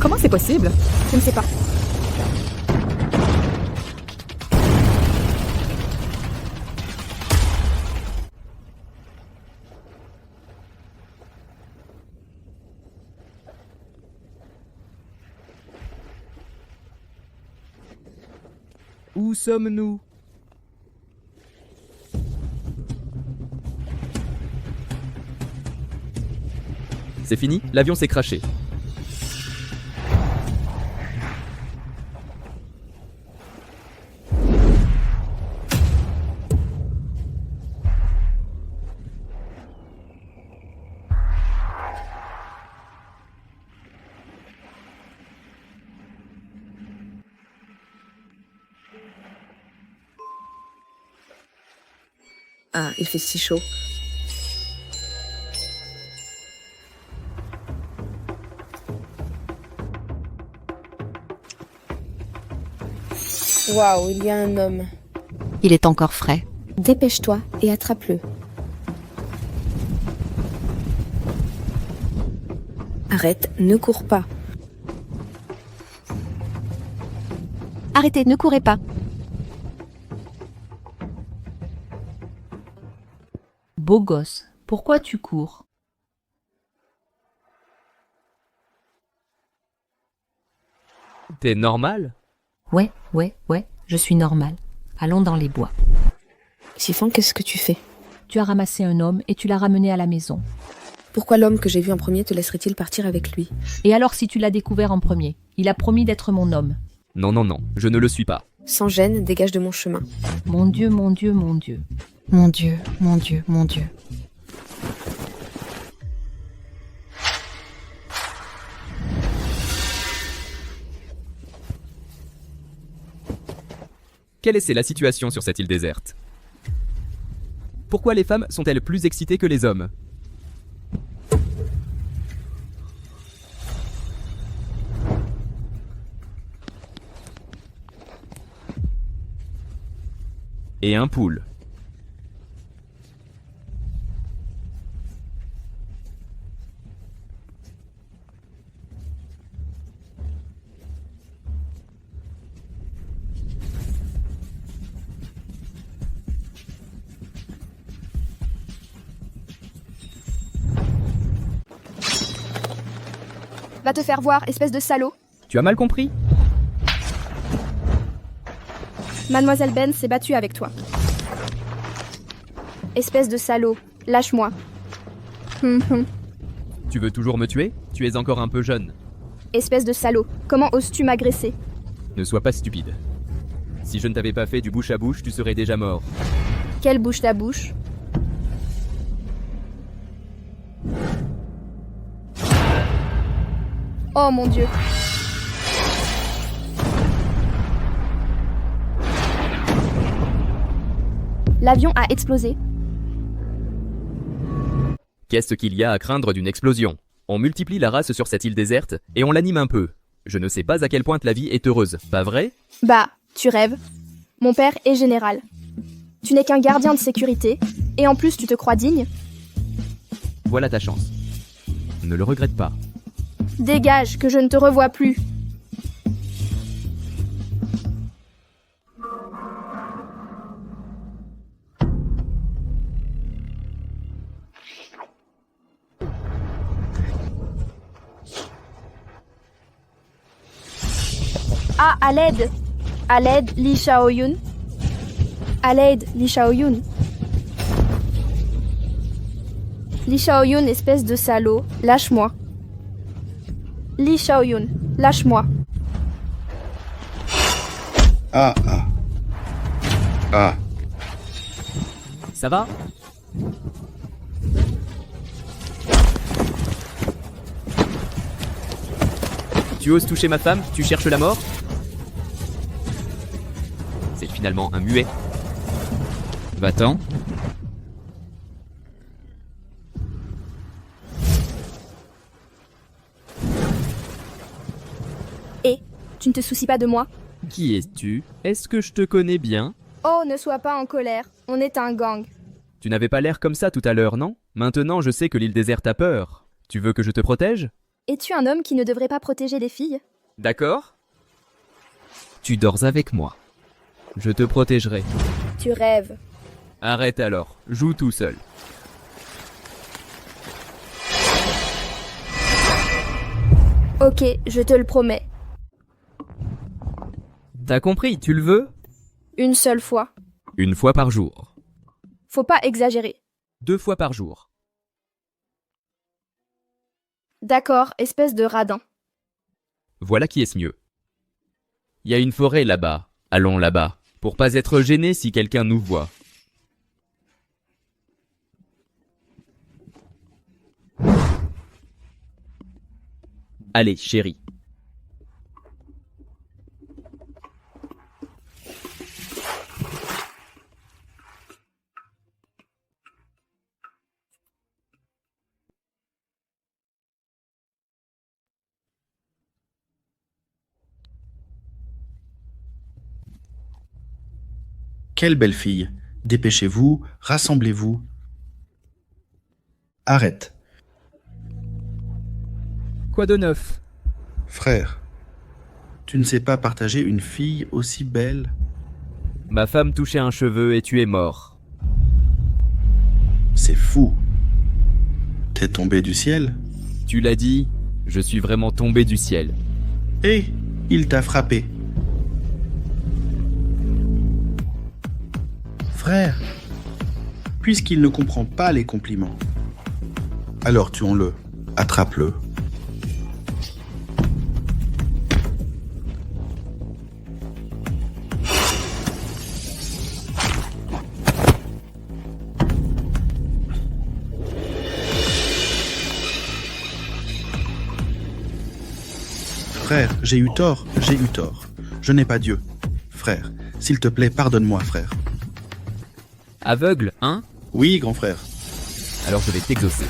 Comment c'est possible? Je ne sais pas. Où sommes-nous? C'est fini, l'avion s'est crashé. Ah, il fait si chaud. Waouh, il y a un homme. Il est encore frais. Dépêche-toi et attrape-le. Arrête, ne cours pas. Arrêtez, ne courez pas. Beau gosse, pourquoi tu cours? T'es normal? Ouais, je suis normale. Allons dans les bois. Chiffon, qu'est-ce que tu fais? Tu as ramassé un homme et tu l'as ramené à la maison. Pourquoi l'homme que j'ai vu en premier te laisserait-il partir avec lui? Et alors si tu l'as découvert en premier? Il a promis d'être mon homme. Non, je ne le suis pas. Sans gêne, dégage de mon chemin. Mon Dieu, mon Dieu, mon Dieu. Mon Dieu, mon Dieu, mon Dieu. Quelle est la situation sur cette île déserte? Pourquoi les femmes sont-elles plus excitées que les hommes? Et un poule. Va te faire voir, espèce de salaud. Tu as mal compris? Mademoiselle Ben s'est battue avec toi. Espèce de salaud, lâche-moi. Tu veux toujours me tuer? Tu es encore un peu jeune. Espèce de salaud, comment oses-tu m'agresser? Ne sois pas stupide. Si je ne t'avais pas fait du bouche à bouche, tu serais déjà mort. Quelle bouche ta bouche? Oh mon Dieu. L'avion a explosé. Qu'est-ce qu'il y a à craindre d'une explosion? On multiplie la race sur cette île déserte et on l'anime un peu. Je ne sais pas à quel point la vie est heureuse, pas vrai? Bah, tu rêves. Mon père est général. Tu n'es qu'un gardien de sécurité, et en plus tu te crois digne? Voilà ta chance. Ne le regrette pas. Dégage, que je ne te revois plus. Ah, à l'aide! À l'aide, Lee Shaoyun. À l'aide, Lee Shaoyun. Lee Shaoyun, espèce de salaud, lâche-moi. Lee Shaoyun, lâche-moi. Ah. Ça va? Tu oses toucher ma femme? Tu cherches la mort? C'est finalement un muet. Va-t'en. Et, tu ne te soucies pas de moi? Qui es-tu? Est-ce que je te connais bien? Oh, ne sois pas en colère, on est un gang. Tu n'avais pas l'air comme ça tout à l'heure, non? Maintenant, je sais que l'île déserte a peur. Tu veux que je te protège? Es-tu un homme qui ne devrait pas protéger les filles? D'accord? Tu dors avec moi. Je te protégerai. Tu rêves. Arrête alors, joue tout seul. Ok, je te le promets. T'as compris, tu le veux? Une seule fois. Une fois par jour. Faut pas exagérer. 2 fois par jour. D'accord, espèce de radin. Voilà qui est mieux. Il y a une forêt là-bas. Allons là-bas, pour pas être gênés si quelqu'un nous voit. Allez, chérie. Quelle belle fille! Dépêchez-vous, rassemblez-vous. Arrête. Quoi de neuf? Frère, tu ne sais pas partager une fille aussi belle? Ma femme touchait un cheveu et tu es mort. C'est fou. T'es tombé du ciel? Tu l'as dit, je suis vraiment tombé du ciel. Et il t'a frappé. Frère, puisqu'il ne comprend pas les compliments, alors tuons-le, attrape-le. Frère, j'ai eu tort. Je n'ai pas Dieu. Frère, s'il te plaît, pardonne-moi, frère. Aveugle, hein? Oui, grand frère. Alors je vais t'exaucer.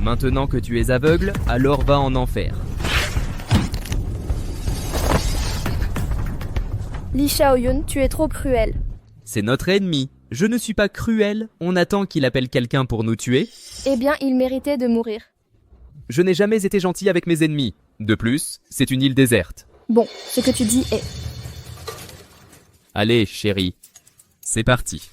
Maintenant que tu es aveugle, alors va en enfer. Li Shaoyun, tu es trop cruel. C'est notre ennemi. Je ne suis pas cruel, on attend qu'il appelle quelqu'un pour nous tuer. Eh bien, il méritait de mourir. Je n'ai jamais été gentil avec mes ennemis. De plus, c'est une île déserte. Bon, ce que tu dis est... Allez, chérie, c'est parti.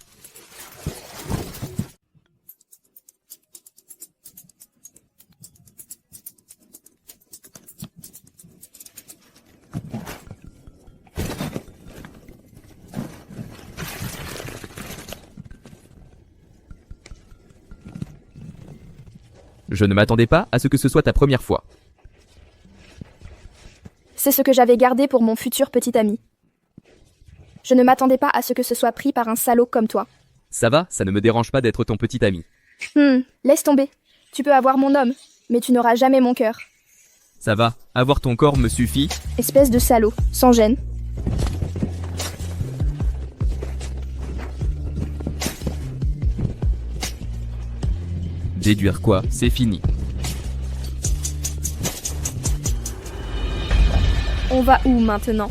Je ne m'attendais pas à ce que ce soit ta première fois. C'est ce que j'avais gardé pour mon futur petit ami. Je ne m'attendais pas à ce que ce soit pris par un salaud comme toi. Ça va, ça ne me dérange pas d'être ton petit ami. Laisse tomber. Tu peux avoir mon homme, mais tu n'auras jamais mon cœur. Ça va, avoir ton corps me suffit. Espèce de salaud, sans gêne. Déduire quoi? C'est fini. On va où maintenant?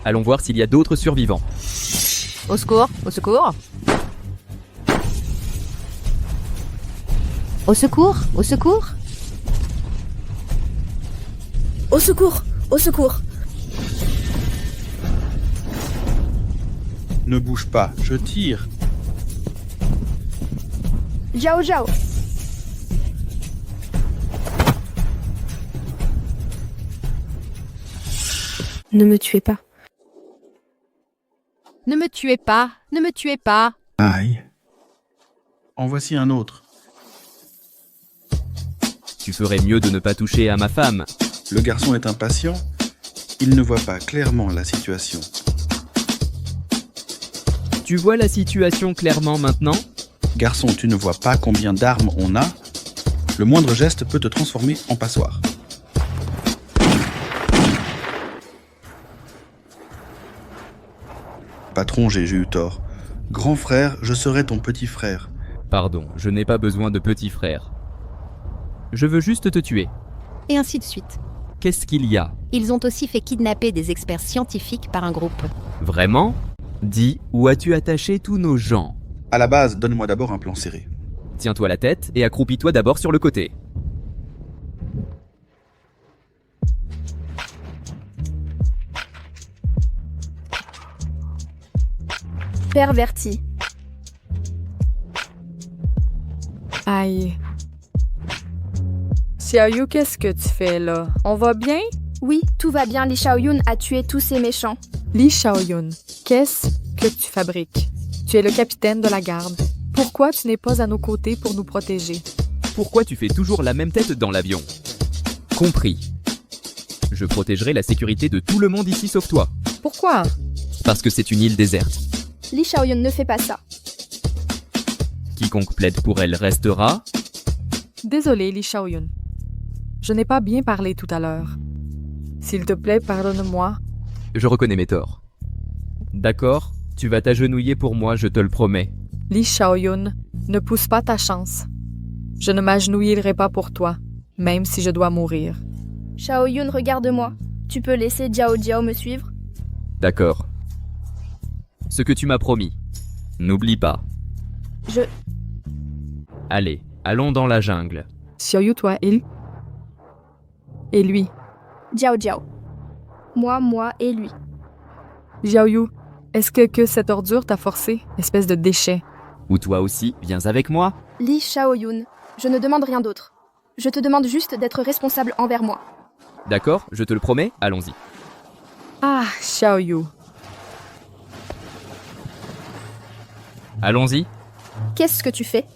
Allons voir s'il y a d'autres survivants. Au secours, au secours. Au secours, au secours. Au secours! Au secours! Ne bouge pas, je tire. Jiao Jiao. Ne me tuez pas. Ne me tuez pas, ne me tuez pas. Aïe. En voici un autre. Tu ferais mieux de ne pas toucher à ma femme. Le garçon est impatient. Il ne voit pas clairement la situation. Tu vois la situation clairement maintenant? Garçon, tu ne vois pas combien d'armes on a? Le moindre geste peut te transformer en passoire. Patron, j'ai eu tort. Grand frère, je serai ton petit frère. Pardon, je n'ai pas besoin de petit frère. Je veux juste te tuer. Et ainsi de suite. Qu'est-ce qu'il y a? Ils ont aussi fait kidnapper des experts scientifiques par un groupe. Vraiment? Dis, où as-tu attaché tous nos gens? À la base, donne-moi d'abord un plan serré. Tiens-toi la tête et accroupis-toi d'abord sur le côté. Perverti. Aïe. Xiaoyu, qu'est-ce que tu fais là? On va bien? Oui, tout va bien, Li Shaoyun a tué tous ces méchants. Li Shaoyun, qu'est-ce que tu fabriques? Tu es le capitaine de la garde. Pourquoi tu n'es pas à nos côtés pour nous protéger? Pourquoi tu fais toujours la même tête dans l'avion? Compris. Je protégerai la sécurité de tout le monde ici sauf toi. Pourquoi? Parce que c'est une île déserte. Li Shaoyun ne fait pas ça. Quiconque plaide pour elle restera. Désolé, Li Shaoyun. Je n'ai pas bien parlé tout à l'heure. S'il te plaît, pardonne-moi. Je reconnais mes torts. D'accord, tu vas t'agenouiller pour moi, je te le promets. Li Shaoyun, ne pousse pas ta chance. Je ne m'agenouillerai pas pour toi, même si je dois mourir. Shaoyun, regarde-moi. Tu peux laisser Jiao Jiao me suivre? D'accord. Ce que tu m'as promis. N'oublie pas. Je... Allez, allons dans la jungle. Xiaoyu, toi, il? Et lui? Jiao Jiao. Moi et lui. Xiaoyu, est-ce que cette ordure t'a forcé, espèce de déchet? Ou toi aussi, viens avec moi. Li Shaoyun, je ne demande rien d'autre. Je te demande juste d'être responsable envers moi. D'accord, je te le promets, allons-y. Ah, Xiaoyu. Allons-y. Qu'est-ce que tu fais?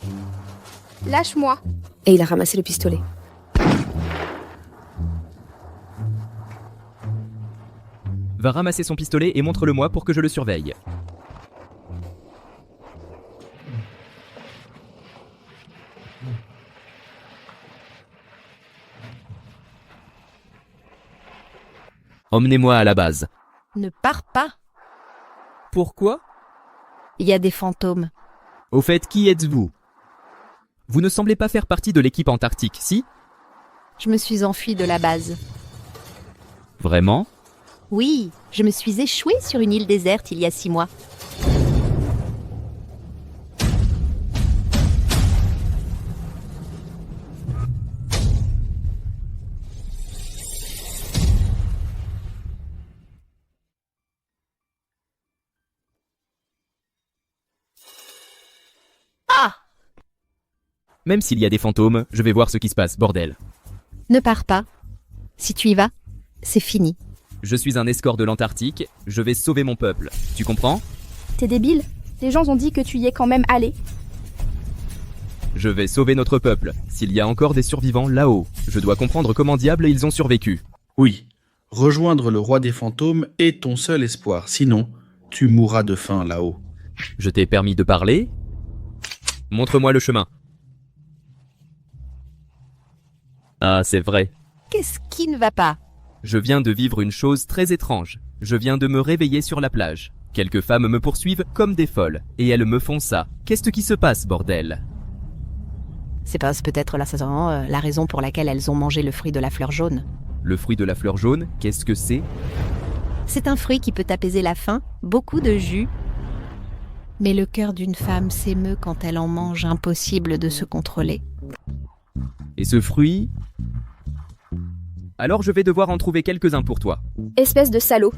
Lâche-moi. Et il a ramassé le pistolet. Va ramasser son pistolet et montre-le-moi pour que je le surveille. Emmenez-moi à la base. Ne pars pas. Pourquoi? Il y a des fantômes. Au fait, qui êtes-vous? Vous ne semblez pas faire partie de l'équipe antarctique, si? Je me suis enfuie de la base. Vraiment? Oui, je me suis échouée sur une île déserte il y a 6 mois. Ah! Même s'il y a des fantômes, je vais voir ce qui se passe, bordel. Ne pars pas. Si tu y vas, c'est fini. Je suis un escorte de l'Antarctique, je vais sauver mon peuple. Tu comprends? T'es débile? Les gens ont dit que tu y es quand même allé. Je vais sauver notre peuple. S'il y a encore des survivants là-haut, je dois comprendre comment diable ils ont survécu. Oui, rejoindre le roi des fantômes est ton seul espoir, sinon tu mourras de faim là-haut. Je t'ai permis de parler? Montre-moi le chemin. Ah, c'est vrai. Qu'est-ce qui ne va pas? Je viens de vivre une chose très étrange. Je viens de me réveiller sur la plage. Quelques femmes me poursuivent comme des folles, et elles me font ça. Qu'est-ce qui se passe, bordel? C'est peut-être la raison pour laquelle elles ont mangé le fruit de la fleur jaune. Le fruit de la fleur jaune, qu'est-ce que c'est? C'est un fruit qui peut apaiser la faim, beaucoup de jus. Mais le cœur d'une femme s'émeut quand elle en mange, impossible de se contrôler. Et ce fruit? Alors je vais devoir en trouver quelques-uns pour toi. Espèce de salaud.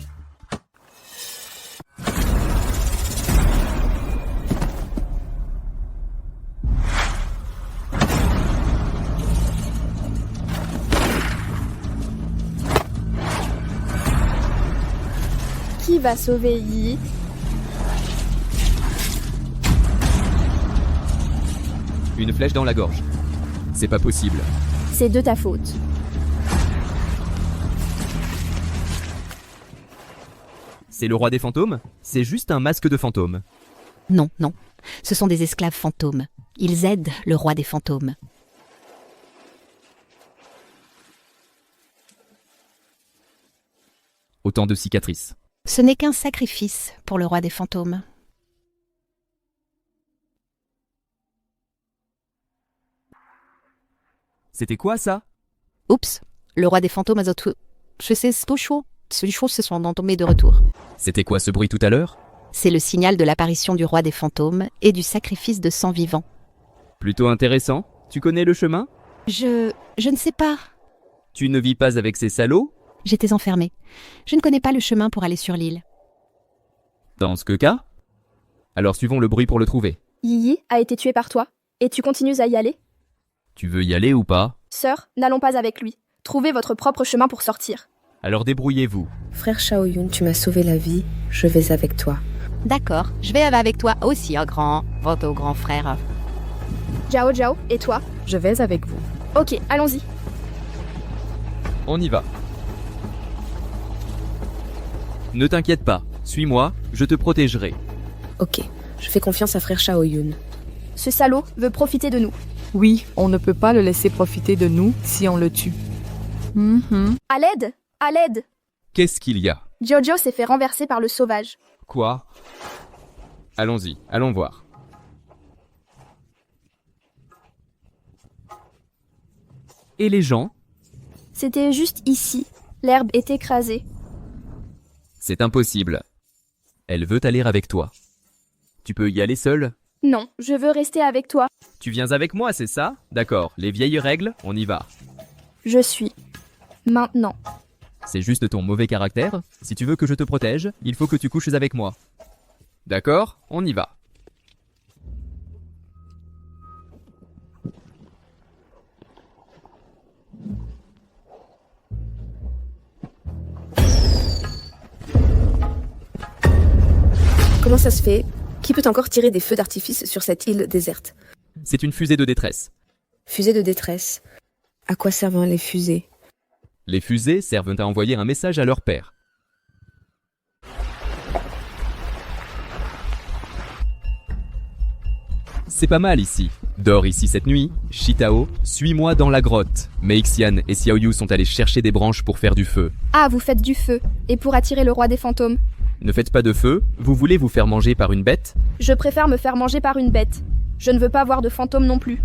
Qui va sauver Yi? Une flèche dans la gorge. C'est pas possible. C'est de ta faute. C'est le roi des fantômes? C'est juste un masque de fantôme. Non, non. Ce sont des esclaves fantômes. Ils aident le roi des fantômes. Autant de cicatrices. Ce n'est qu'un sacrifice pour le roi des fantômes. C'était quoi ça? Oups, le roi des fantômes a tout... Je sais, c'est chaud. Les choses se sont tombées de retour. C'était quoi ce bruit tout à l'heure? C'est le signal de l'apparition du roi des fantômes et du sacrifice de sang vivant. Plutôt intéressant. Tu connais le chemin? Je ne sais pas. Tu ne vis pas avec ces salauds? J'étais enfermée. Je ne connais pas le chemin pour aller sur l'île. Dans ce cas? Alors suivons le bruit pour le trouver. Yi a été tué par toi, et tu continues à y aller? Tu veux y aller ou pas? Sœur, n'allons pas avec lui. Trouvez votre propre chemin pour sortir. Alors débrouillez-vous. Frère Shaoyun, tu m'as sauvé la vie, je vais avec toi. D'accord, je vais avec toi aussi, votre grand frère. Jiao Jiao, et toi? Je vais avec vous. Ok, allons-y. On y va. Ne t'inquiète pas, suis-moi, je te protégerai. Ok, je fais confiance à frère Shaoyun. Ce salaud veut profiter de nous. Oui, on ne peut pas le laisser profiter de nous si on le tue. À l'aide! À l'aide! Qu'est-ce qu'il y a? Jojo s'est fait renverser par le sauvage. Quoi? Allons-y, allons voir. Et les gens? C'était juste ici. L'herbe est écrasée. C'est impossible. Elle veut aller avec toi. Tu peux y aller seul? Non, je veux rester avec toi. Tu viens avec moi, c'est ça? D'accord, les vieilles règles, on y va. Je suis. Maintenant. C'est juste ton mauvais caractère. Si tu veux que je te protège, il faut que tu couches avec moi. D'accord? On y va. Comment ça se fait? Qui peut encore tirer des feux d'artifice sur cette île déserte? C'est une fusée de détresse. Fusée de détresse. À quoi servent les fusées? Les fusées servent à envoyer un message à leur père. C'est pas mal ici. Dors ici cette nuit. Shitao, suis-moi dans la grotte. Meixian et Xiaoyu sont allés chercher des branches pour faire du feu. Ah, vous faites du feu. Et pour attirer le roi des fantômes. Ne faites pas de feu, vous voulez vous faire manger par une bête? Je préfère me faire manger par une bête. Je ne veux pas voir de fantômes non plus.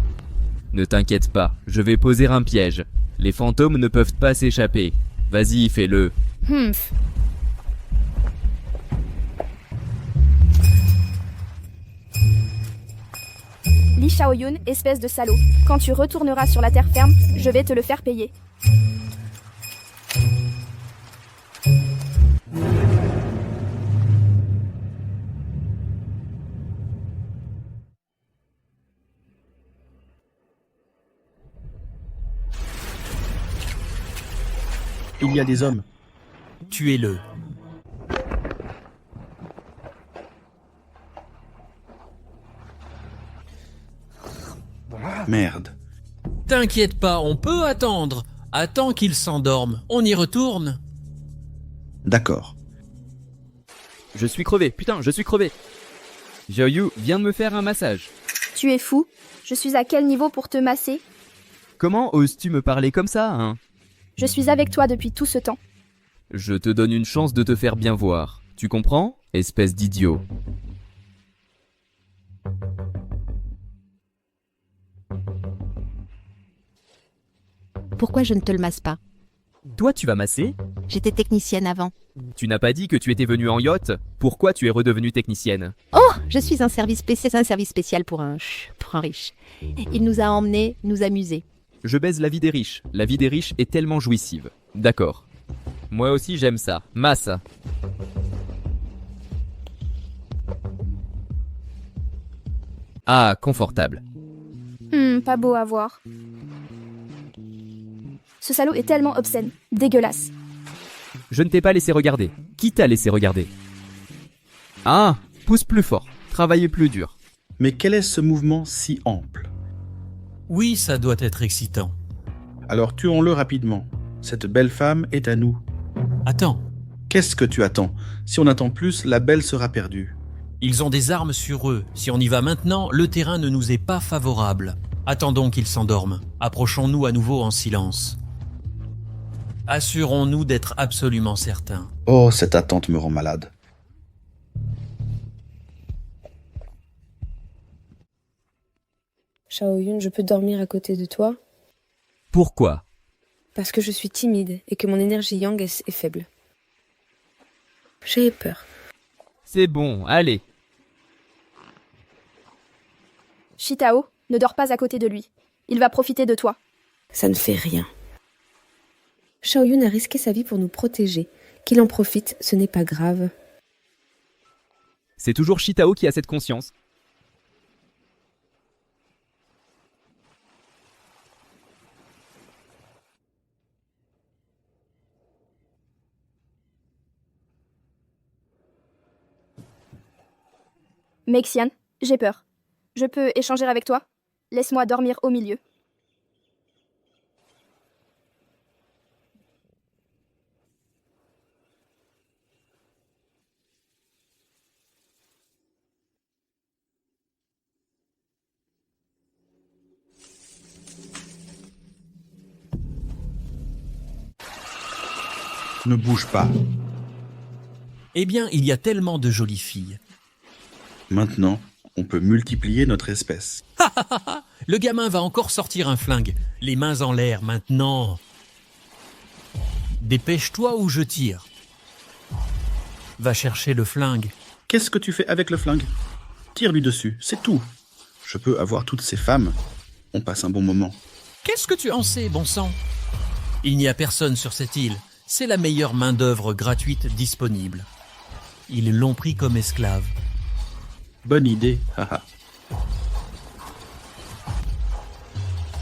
Ne t'inquiète pas, je vais poser un piège. Les fantômes ne peuvent pas s'échapper. Vas-y, fais-le. Humph. Li Shaoyun, espèce de salaud. Quand tu retourneras sur la terre ferme, je vais te le faire payer. Il y a des hommes. Tuez-le. Merde. T'inquiète pas, on peut attendre. Attends qu'il s'endorme. On y retourne. D'accord. Je suis crevé, putain, je suis crevé. Xiaoyu, viens de me faire un massage. Tu es fou? Je suis à quel niveau pour te masser? Comment oses-tu me parler comme ça, hein? Je suis avec toi depuis tout ce temps. Je te donne une chance de te faire bien voir. Tu comprends? Espèce d'idiot. Pourquoi je ne te le masse pas? Toi, tu vas masser? J'étais technicienne avant. Tu n'as pas dit que tu étais venue en yacht? Pourquoi tu es redevenue technicienne? Je suis un service spécial pour un riche. Il nous a emmenés nous amuser. Je baise la vie des riches. La vie des riches est tellement jouissive. D'accord. Moi aussi j'aime ça. Masse. Ah, confortable. Pas beau à voir. Ce salaud est tellement obscène. Dégueulasse. Je ne t'ai pas laissé regarder. Qui t'a laissé regarder? Ah, pousse plus fort. Travaille plus dur. Mais quel est ce mouvement si ample? Oui, ça doit être excitant. Alors tuons-le rapidement. Cette belle femme est à nous. Attends, Qu'est-ce que tu attends? Si on attend plus, la belle sera perdue. ils ont des armes sur eux. Si on y va maintenant, le terrain ne nous est pas favorable. Attendons qu'ils s'endorment. Approchons-nous à nouveau en silence. Assurons-nous d'être absolument certains. Oh, cette attente me rend malade. Shaoyun, je peux dormir à côté de toi? Pourquoi? Parce que je suis timide et que mon énergie yang est faible. J'ai peur. C'est bon, allez. Shitao, Ne dors pas à côté de lui. Il va profiter de toi. Ça ne fait rien. Xiaoyun a risqué sa vie pour nous protéger. Qu'il en profite, ce n'est pas grave. C'est toujours Shitao qui a cette conscience. Mexian, j'ai peur. Je peux échanger avec toi? Laisse-moi dormir au milieu. Ne bouge pas. Eh bien, il y a tellement de jolies filles. Maintenant, on peut multiplier notre espèce. Le gamin va encore sortir un flingue. Les mains en l'air, maintenant. Dépêche-toi ou je tire. Va chercher le flingue. Qu'est-ce que tu fais avec le flingue? Tire-lui dessus, c'est tout. Je peux avoir toutes ces femmes. On passe un bon moment. Qu'est-ce que tu en sais, bon sang? Il n'y a personne sur cette île. C'est la meilleure main-d'œuvre gratuite disponible. Ils l'ont pris comme esclave. Bonne idée, haha.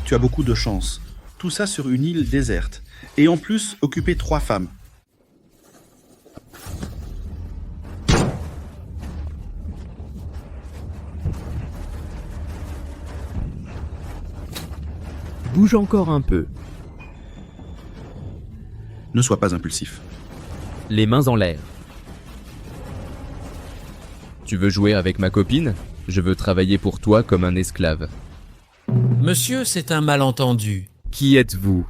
Tu as beaucoup de chance. Tout ça sur une île déserte. Et en plus, occuper 3 femmes. Bouge encore un peu. Ne sois pas impulsif. Les mains en l'air. Tu veux jouer avec ma copine? Je veux travailler pour toi comme un esclave. Monsieur, c'est un malentendu. Qui êtes-vous?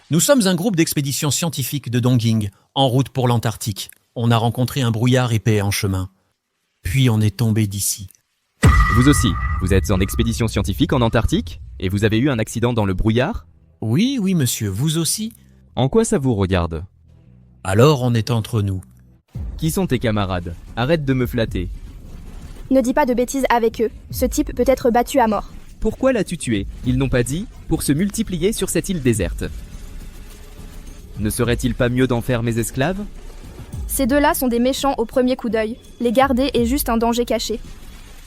Nous sommes un groupe d'expédition scientifique de Dongying, en route pour l'Antarctique. On a rencontré un brouillard épais en chemin. Puis on est tombé d'ici. Vous aussi, vous êtes en expédition scientifique en Antarctique? Et vous avez eu un accident dans le brouillard? Oui, oui, monsieur, vous aussi? En quoi ça vous regarde? Alors on est entre nous. Qui sont tes camarades? Arrête de me flatter. Ne dis pas de bêtises avec eux. Ce type peut être battu à mort. Pourquoi l'as-tu tué? Ils n'ont pas dit pour se multiplier sur cette île déserte. Ne serait-il pas mieux d'en faire mes esclaves? Ces deux-là sont des méchants au premier coup d'œil. Les garder est juste un danger caché.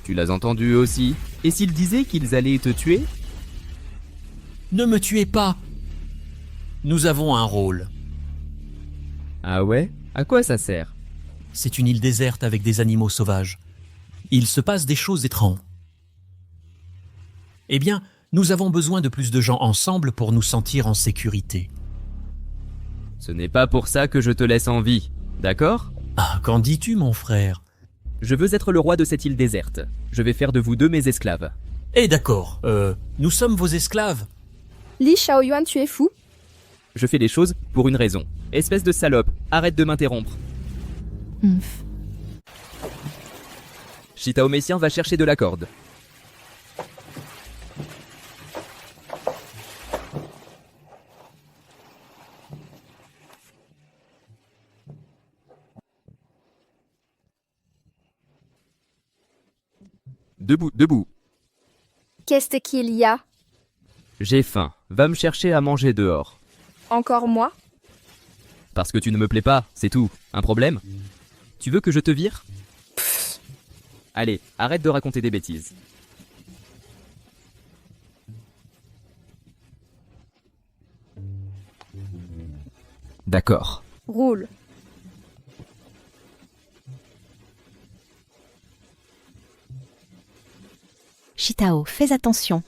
Tu l'as entendu aussi? Et s'ils disaient qu'ils allaient te tuer? Ne me tuez pas! Nous avons un rôle. Ah ouais? À quoi ça sert? C'est une île déserte avec des animaux sauvages. Il se passe des choses étranges. Eh bien, nous avons besoin de plus de gens ensemble pour nous sentir en sécurité. Ce n'est pas pour ça que je te laisse en vie, d'accord? Ah, qu'en dis-tu, mon frère? Je veux être le roi de cette île déserte. Je vais faire de vous deux mes esclaves. Eh d'accord, nous sommes vos esclaves. Li Xiaoyuan, tu es fou? Je fais les choses pour une raison. Espèce de salope, arrête de m'interrompre. Shitao Messian va chercher de la corde. Debout, debout. Qu'est-ce qu'il y a? J'ai faim. Va me chercher à manger dehors. Encore moi? Parce que tu ne me plais pas, c'est tout. Un problème? Tu veux que je te vire? Allez, arrête de raconter des bêtises. D'accord. Roule. Shitao, fais attention.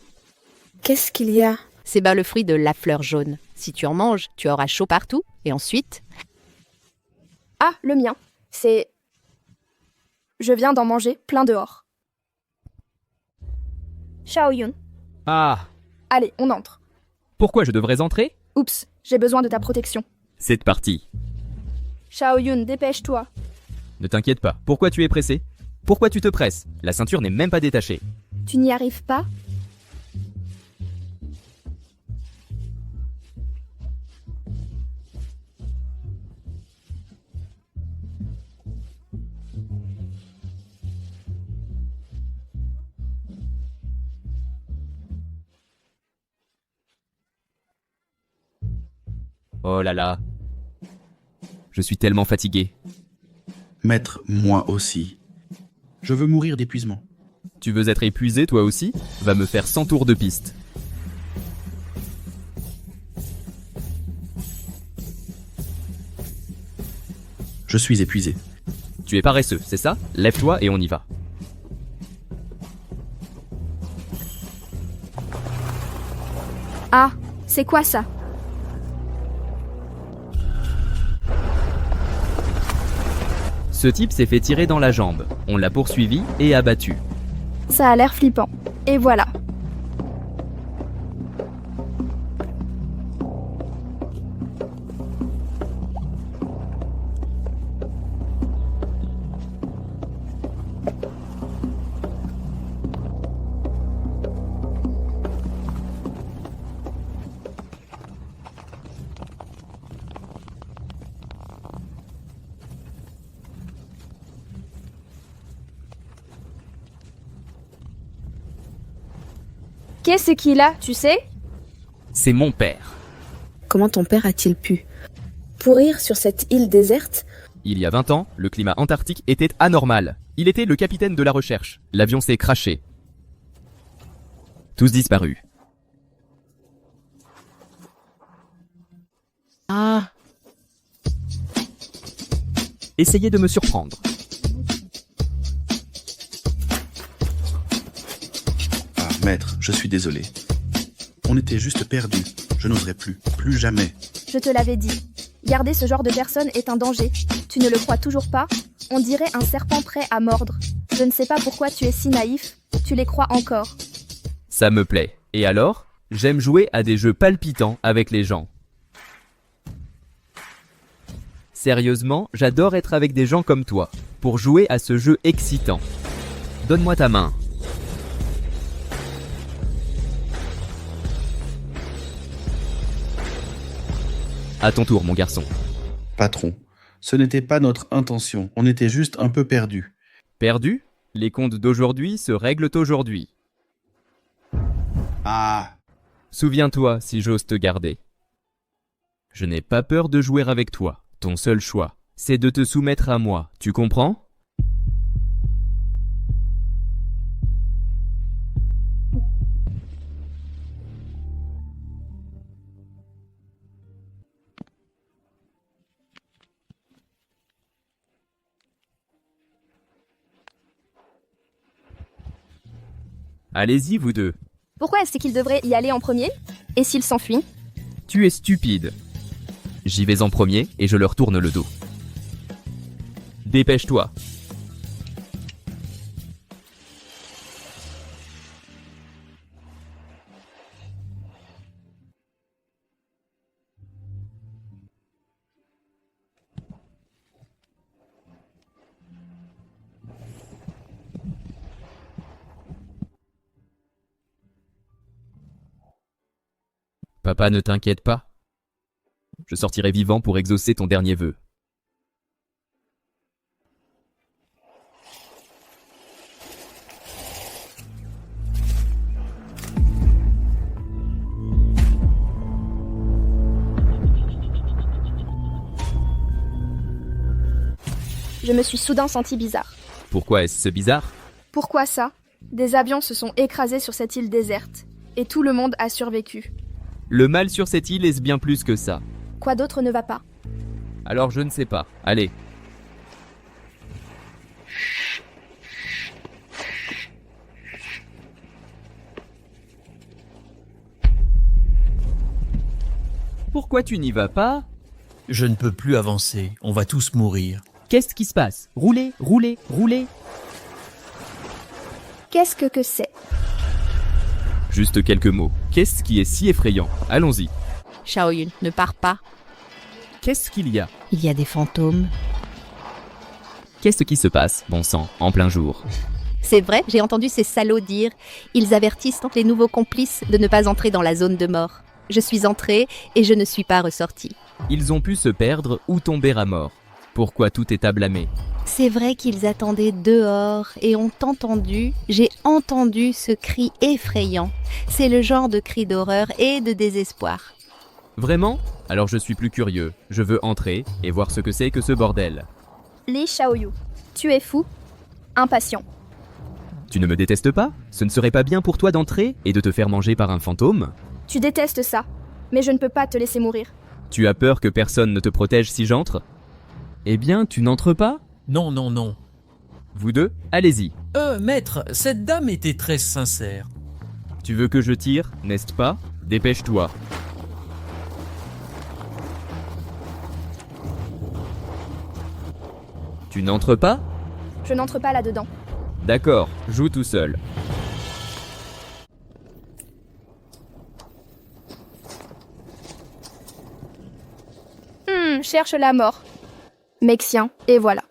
Qu'est-ce qu'il y a? C'est le fruit de la fleur jaune. Si tu en manges, tu auras chaud partout. Et ensuite, Ah, le mien. C'est... Je viens d'en manger plein dehors. Xiaoyun, Ah! allez, on entre. Pourquoi je devrais entrer? Oups, j'ai besoin de ta protection. C'est parti. Xiaoyun, dépêche-toi. Ne t'inquiète pas. Pourquoi tu es pressé? Pourquoi tu te presses? La ceinture n'est même pas détachée. Tu n'y arrives pas? Oh là là. Je suis tellement fatigué. Maître, moi aussi. Je veux mourir d'épuisement. Tu veux être épuisé toi aussi? Va me faire 100 tours de piste. Je suis épuisé. Tu es paresseux, c'est ça? Lève-toi et on y va. Ah, c'est quoi ça? Ce type s'est fait tirer dans la jambe. On l'a poursuivi et abattu. Ça a l'air flippant. Et voilà. Qu'est-ce qu'il a, tu sais? C'est mon père. Comment ton père a-t-il pu pourrir sur cette île déserte? Il y a 20 ans, le climat antarctique était anormal. Il était le capitaine de la recherche. L'avion s'est crashé. Tous disparus. Ah, Essayez de me surprendre. Ah, maître, je suis désolé. On était juste perdus. Je n'oserais plus. Plus jamais. Je te l'avais dit. Garder ce genre de personne est un danger. Tu ne le crois toujours pas? On dirait un serpent prêt à mordre. Je ne sais pas pourquoi tu es si naïf. Tu les crois encore. Ça me plaît. Et alors? J'aime jouer à des jeux palpitants avec les gens. Sérieusement, j'adore être avec des gens comme toi, pour jouer à ce jeu excitant. Donne-moi ta main. À ton tour, mon garçon. Patron, ce n'était pas notre intention. On était juste un peu perdus. Perdu? Les comptes d'aujourd'hui se règlent aujourd'hui. Ah, Souviens-toi si j'ose te garder. Je n'ai pas peur de jouer avec toi. Ton seul choix, c'est de te soumettre à moi. Tu comprends? Allez-y, vous deux. Pourquoi est-ce qu'il devrait y aller en premier? Et s'il s'enfuit? Tu es stupide. J'y vais en premier et je leur tourne le dos. Dépêche-toi. Papa, ne t'inquiète pas. Je sortirai vivant pour exaucer ton dernier vœu. Je me suis soudain senti bizarre. Pourquoi est-ce bizarre? Pourquoi ça? Des avions se sont écrasés sur cette île déserte. Et tout le monde a survécu. Le mal sur cette île est bien plus que ça. Quoi d'autre ne va pas? Alors je ne sais pas. Allez. Pourquoi tu n'y vas pas? Je ne peux plus avancer, on va tous mourir. Qu'est-ce qui se passe? Roulez, roulez, roulez. Qu'est-ce que c'est? Juste quelques mots. Qu'est-ce qui est si effrayant? Allons-y. Xiaoyun, ne pars pas. Qu'est-ce qu'il y a? Il y a des fantômes. Qu'est-ce qui se passe, bon sang, en plein jour? C'est vrai, j'ai entendu ces salauds dire. Ils avertissent les nouveaux complices de ne pas entrer dans la zone de mort. Je suis entrée et je ne suis pas ressortie. Ils ont pu se perdre ou tomber à mort. Pourquoi tout est à blâmer? C'est vrai qu'ils attendaient dehors et ont entendu, j'ai entendu ce cri effrayant. C'est le genre de cri d'horreur et de désespoir. Vraiment? Alors je suis plus curieux. Je veux entrer et voir ce que c'est que ce bordel. Li Xiaoyu, tu es fou? Impatient. Tu ne me détestes pas? Ce ne serait pas bien pour toi d'entrer et de te faire manger par un fantôme? Tu détestes ça, mais je ne peux pas te laisser mourir. Tu as peur que personne ne te protège si j'entre? Eh bien, tu n'entres pas? Non, non, non. Vous deux, allez-y. Maître, cette dame était très sincère. Tu veux que je tire, n'est-ce pas? Dépêche-toi. Tu n'entres pas? Je n'entre pas là-dedans. D'accord, joue tout seul. Cherche la mort. Mexien, et voilà.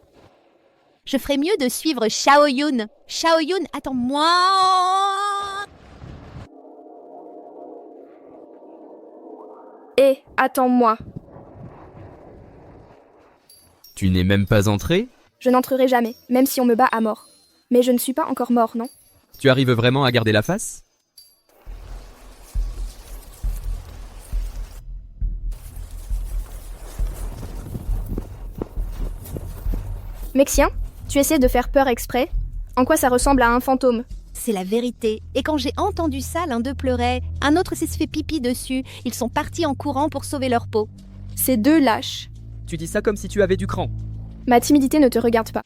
Je ferais mieux de suivre Xiaoyun. Xiaoyun, attends-moi. Et attends-moi. Tu n'es même pas entré? Je n'entrerai jamais, même si on me bat à mort. Mais je ne suis pas encore mort, non? Tu arrives vraiment à garder la face? Mexien, tu essaies de faire peur exprès? En quoi ça ressemble à un fantôme? C'est la vérité. Et quand j'ai entendu ça, l'un d'eux pleurait. Un autre s'est fait pipi dessus. Ils sont partis en courant pour sauver leur peau. Ces deux lâches. Tu dis ça comme si tu avais du cran. Ma timidité ne te regarde pas.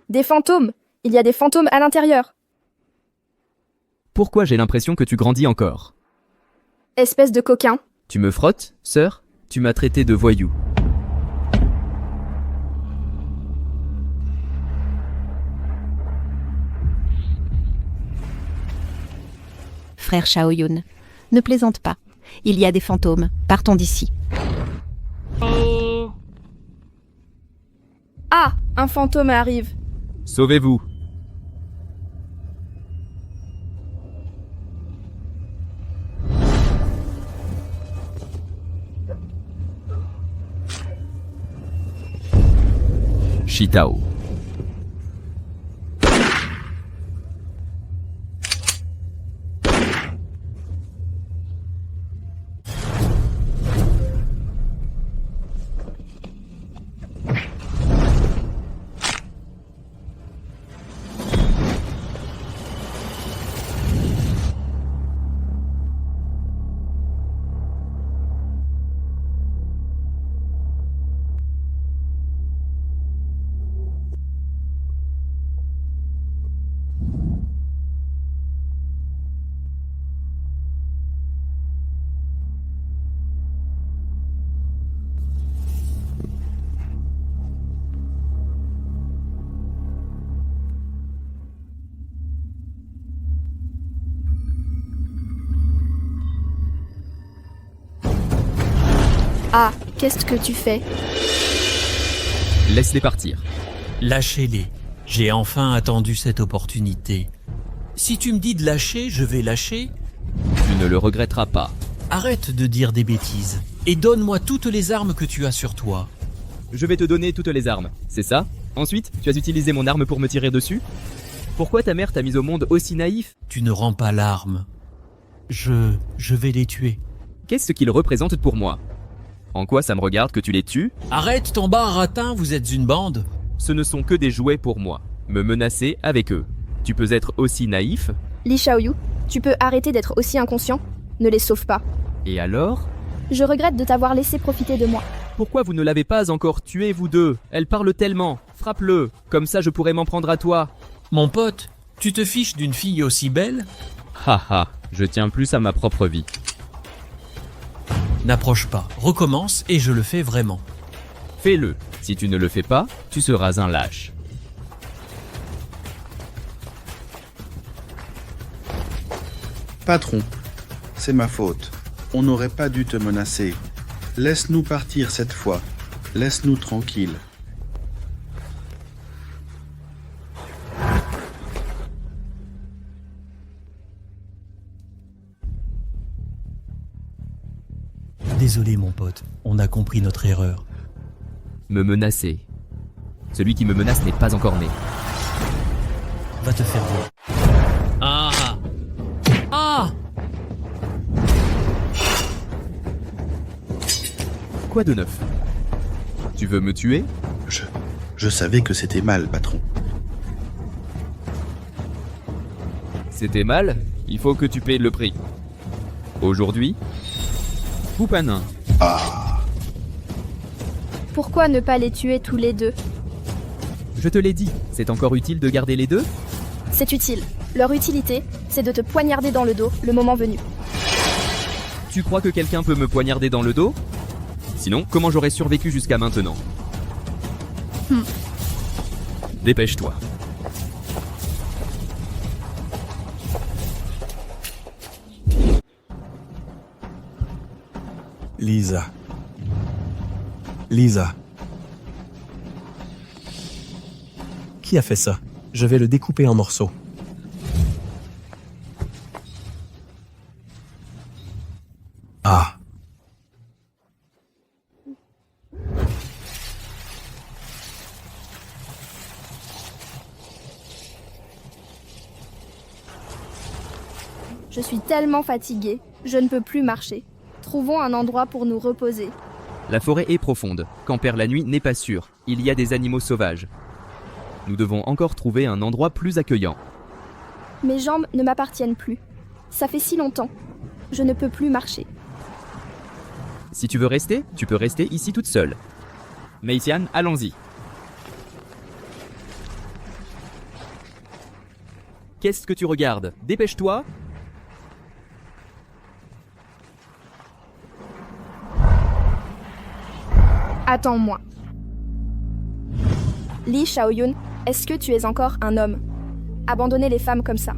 Des fantômes! Il y a des fantômes à l'intérieur! Pourquoi j'ai l'impression que tu grandis encore? Espèce de coquin! Tu me frottes, sœur? Tu m'as traité de voyou. Frère Xiaoyun, ne plaisante pas. Il y a des fantômes. Partons d'ici. Ah! Un fantôme arrive! Sauvez-vous. Shitao. Ah! Qu'est-ce que tu fais? Laisse-les partir. Lâchez-les. J'ai enfin attendu cette opportunité. Si tu me dis de lâcher, je vais lâcher. Tu ne le regretteras pas. Arrête de dire des bêtises. Et donne-moi toutes les armes que tu as sur toi. Je vais te donner toutes les armes, c'est ça? Ensuite, tu as utilisé mon arme pour me tirer dessus? Pourquoi ta mère t'a mis au monde aussi naïf? Tu ne rends pas l'arme. Je vais les tuer. Qu'est-ce qu'ils représentent pour moi? En quoi ça me regarde que tu les tues? Arrête ton baratin, vous êtes une bande. Ce ne sont que des jouets pour moi. Me menacer avec eux. Tu peux être aussi naïf? Li Xiaoyu, tu peux arrêter d'être aussi inconscient? Ne les sauve pas. Et alors? Je regrette de t'avoir laissé profiter de moi. Pourquoi vous ne l'avez pas encore tué, vous deux? Elle parle tellement. Frappe-le. Comme ça, je pourrais m'en prendre à toi. Mon pote, tu te fiches d'une fille aussi belle? Haha, je tiens plus à ma propre vie. N'approche pas, recommence et je le fais vraiment. Fais-le. Si tu ne le fais pas, tu seras un lâche. Patron, c'est ma faute. On n'aurait pas dû te menacer. Laisse-nous partir cette fois. Laisse-nous tranquilles. Désolé mon pote, on a compris notre erreur. Me menacer. Celui qui me menace n'est pas encore né. Va te faire voir. Ah! Ah! Quoi de neuf? Tu veux me tuer? Je savais que c'était mal, patron. C'était mal? Il faut que tu payes le prix. Aujourd'hui, coupe un nain. Ah, Pourquoi ne pas les tuer tous les deux? Je te l'ai dit, c'est encore utile de garder les deux? C'est utile. Leur utilité, c'est de te poignarder dans le dos le moment venu. Tu crois que quelqu'un peut me poignarder dans le dos? Sinon, comment j'aurais survécu jusqu'à maintenant? Dépêche-toi. Lisa. Lisa. Qui a fait ça? Je vais le découper en morceaux. Ah. Je suis tellement fatiguée, je ne peux plus marcher. Trouvons un endroit pour nous reposer. La forêt est profonde. Camper la nuit n'est pas sûr. Il y a des animaux sauvages. Nous devons encore trouver un endroit plus accueillant. Mes jambes ne m'appartiennent plus. Ça fait si longtemps. Je ne peux plus marcher. Si tu veux rester, tu peux rester ici toute seule. Meissian, allons-y. Qu'est-ce que tu regardes? Dépêche-toi. Attends-moi. Lee Xiaoyun, est-ce que tu es encore un homme? Abandonner les femmes comme ça.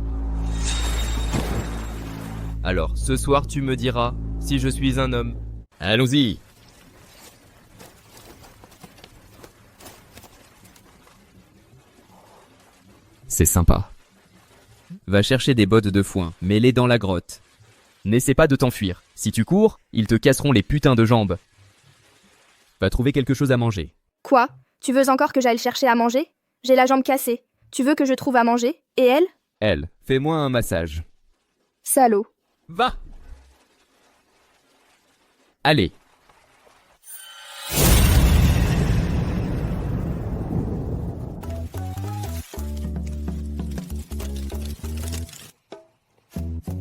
Alors, ce soir, tu me diras si je suis un homme. Allons-y. C'est sympa. Va chercher des bottes de foin, mets-les dans la grotte. N'essaie pas de t'enfuir. Si tu cours, ils te casseront les putains de jambes. Va trouver quelque chose à manger. Quoi? Tu veux encore que j'aille chercher à manger? J'ai la jambe cassée. Tu veux que je trouve à manger? Et elle? Elle, fais-moi un massage. Salaud. Va! Allez.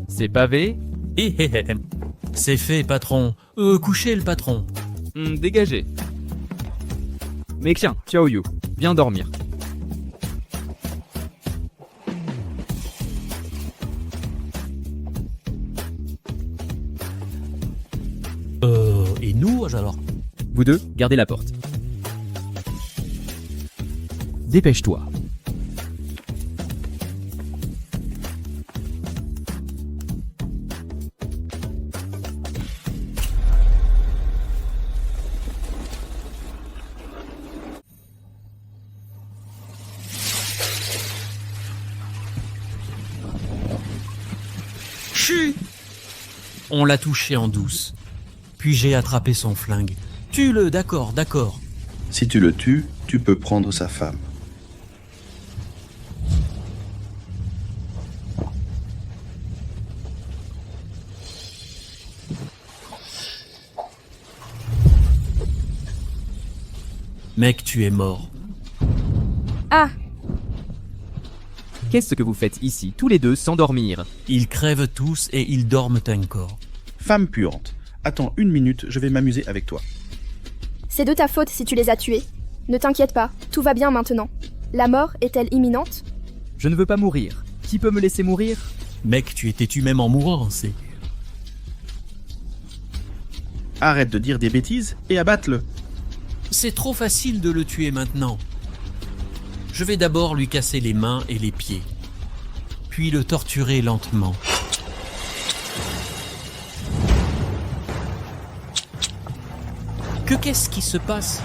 C'est pavé? C'est fait, patron. Couchez le patron. Dégagez. Mais tiens, Xiao Yu, viens dormir. Et nous, alors? Vous deux, gardez la porte. Dépêche-toi. Chut! On l'a touché en douce. Puis j'ai attrapé son flingue. Tue-le, d'accord, d'accord. Si tu le tues, tu peux prendre sa femme. Mec, tu es mort. Ah! Qu'est-ce que vous faites ici, tous les deux, sans dormir? Ils crèvent tous et ils dorment encore. Femme puante. Attends 1 minute, je vais m'amuser avec toi. C'est de ta faute si tu les as tués. Ne t'inquiète pas, tout va bien maintenant. La mort est-elle imminente? Je ne veux pas mourir. Qui peut me laisser mourir? Mec, tu es têtu même en mourant, c'est... Arrête de dire des bêtises et abatte-le. C'est trop facile de le tuer maintenant. Je vais d'abord lui casser les mains et les pieds, puis le torturer lentement. Qu'est-ce qui se passe?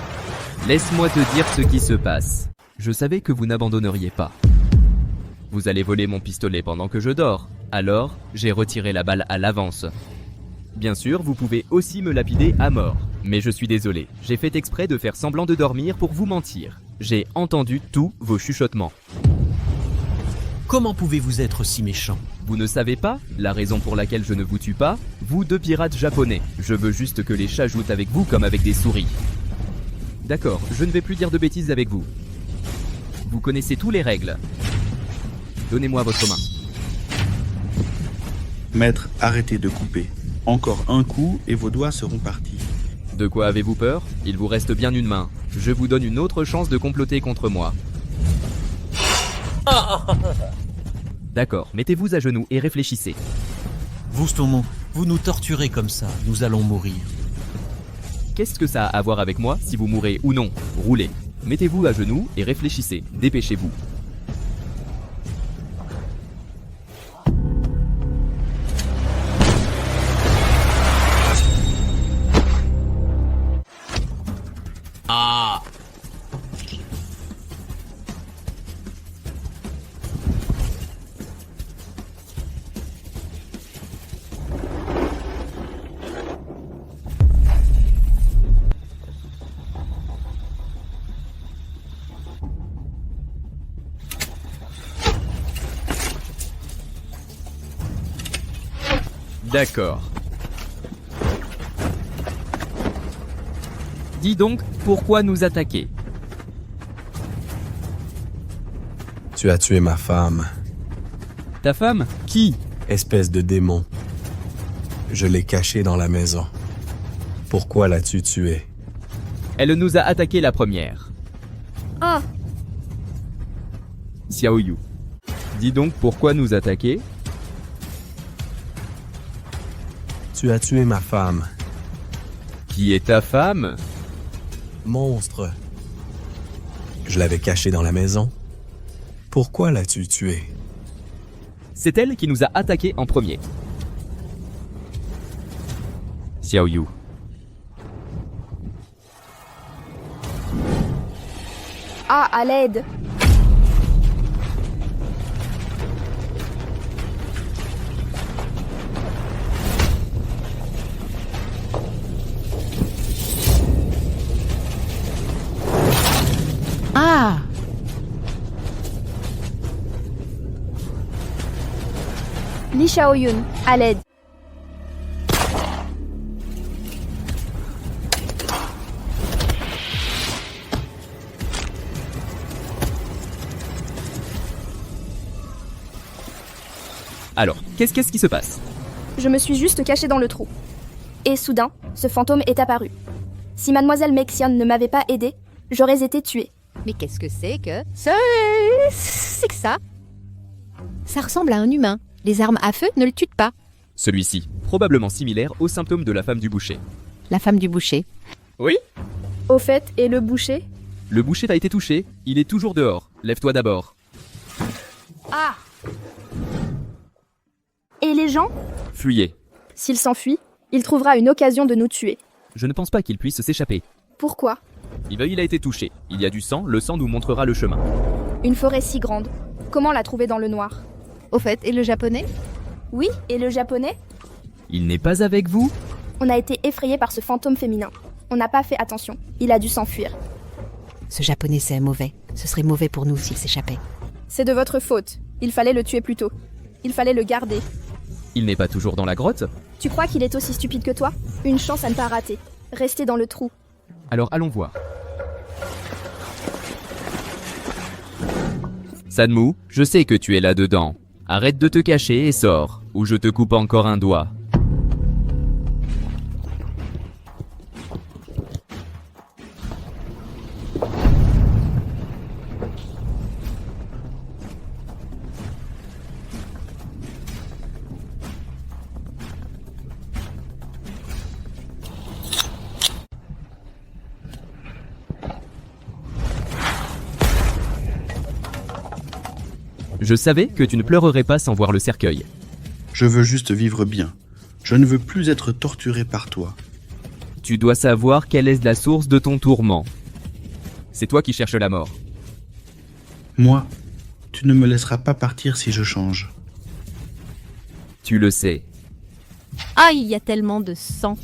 Laisse-moi te dire ce qui se passe. Je savais que vous n'abandonneriez pas. Vous allez voler mon pistolet pendant que je dors. Alors, j'ai retiré la balle à l'avance. Bien sûr, vous pouvez aussi me lapider à mort. Mais je suis désolé, j'ai fait exprès de faire semblant de dormir pour vous mentir. J'ai entendu tous vos chuchotements. Comment pouvez-vous être si méchant? Vous ne savez pas la raison pour laquelle je ne vous tue pas? Vous deux pirates japonais. Je veux juste que les chats jouent avec vous comme avec des souris. D'accord, je ne vais plus dire de bêtises avec vous. Vous connaissez tous les règles. Donnez-moi votre main. Maître, arrêtez de couper. Encore un coup et vos doigts seront partis. De quoi avez-vous peur? Il vous reste bien une main. Je vous donne une autre chance de comploter contre moi. D'accord, mettez-vous à genoux et réfléchissez. Voustomo, vous nous torturez comme ça, nous allons mourir. Qu'est-ce que ça a à voir avec moi si vous mourrez ou non? Roulez. Mettez-vous à genoux et réfléchissez. Dépêchez-vous. Ah! D'accord. Dis donc, pourquoi nous attaquer? Tu as tué ma femme, Ta femme? Qui? espèce de démon. Je l'ai cachée dans la maison. Pourquoi l'as-tu tuée? Elle nous a attaqué la première. Ah, Xiaoyu. Dis donc, pourquoi nous attaquer? Tu as tué ma femme. Qui est ta femme? Monstre. Je l'avais cachée dans la maison. Pourquoi l'as-tu tuée? C'est elle qui nous a attaqué en premier. Xiaoyu. ah, à l'aide. Ah! Li Xiaoyun, à l'aide. Alors, qu'est-ce qui se passe? Je me suis juste cachée dans le trou. Et soudain, ce fantôme est apparu. Si mademoiselle Mexion ne m'avait pas aidé, j'aurais été tuée. Mais qu'est-ce que c'est que... C'est que ça? Ça ressemble à un humain. Les armes à feu ne le tuent pas. Celui-ci, probablement similaire aux symptômes de la femme du boucher. La femme du boucher. Oui? Au fait, et le boucher? Le boucher a été touché, il est toujours dehors. Lève-toi d'abord. Ah! Et les gens? Fuyez. S'il s'enfuit, il trouvera une occasion de nous tuer. Je ne pense pas qu'il puisse s'échapper. Pourquoi? Il a été touché. Il y a du sang, le sang nous montrera le chemin. Une forêt si grande. Comment la trouver dans le noir? Au fait, et le japonais? Oui, et le japonais? Il n'est pas avec vous? On a été effrayés par ce fantôme féminin. On n'a pas fait attention. Il a dû s'enfuir. Ce japonais, c'est mauvais. Ce serait mauvais pour nous s'il s'échappait. C'est de votre faute. Il fallait le tuer plus tôt. Il fallait le garder. Il n'est pas toujours dans la grotte? Tu crois qu'il est aussi stupide que toi? Une chance à ne pas rater. Rester dans le trou. Alors allons voir. Sanmu, je sais que tu es là-dedans. Arrête de te cacher et sors, ou je te coupe encore un doigt. Je savais que tu ne pleurerais pas sans voir le cercueil. Je veux juste vivre bien. Je ne veux plus être torturé par toi. Tu dois savoir quelle est la source de ton tourment. C'est toi qui cherches la mort. Moi, tu ne me laisseras pas partir si je change. Tu le sais. Ah, il y a tellement de sang.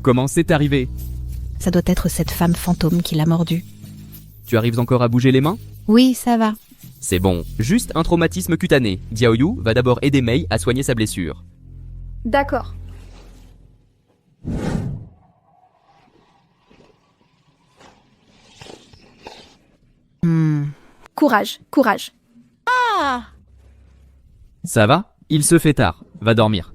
Comment c'est arrivé? Ça doit être cette femme fantôme qui l'a mordu. Tu arrives encore à bouger les mains? Oui, ça va. C'est bon, juste un traumatisme cutané. Xiaoyu va d'abord aider Mei à soigner sa blessure. D'accord. Courage, courage. Ça va? Il se fait tard. Va dormir.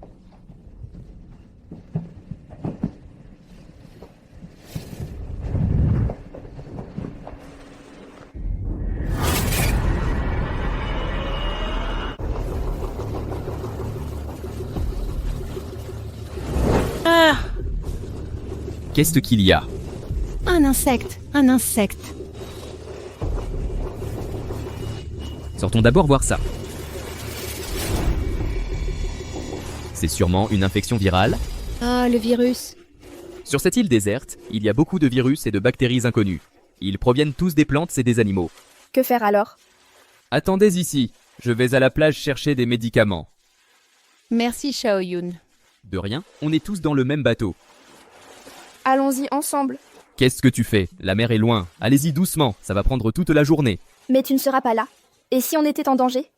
Qu'est-ce qu'il y a? Un insecte, un insecte. Sortons d'abord voir ça. C'est sûrement une infection virale. Ah, le virus. Sur cette île déserte, il y a beaucoup de virus et de bactéries inconnus. Ils proviennent tous des plantes et des animaux. Que faire alors? Attendez ici, je vais à la plage chercher des médicaments. Merci, Xiaoyun. De rien, on est tous dans le même bateau. Allons-y ensemble. Qu'est-ce que tu fais? La mer est loin. Allez-y doucement, ça va prendre toute la journée. Mais tu ne seras pas là. Et si on était en danger?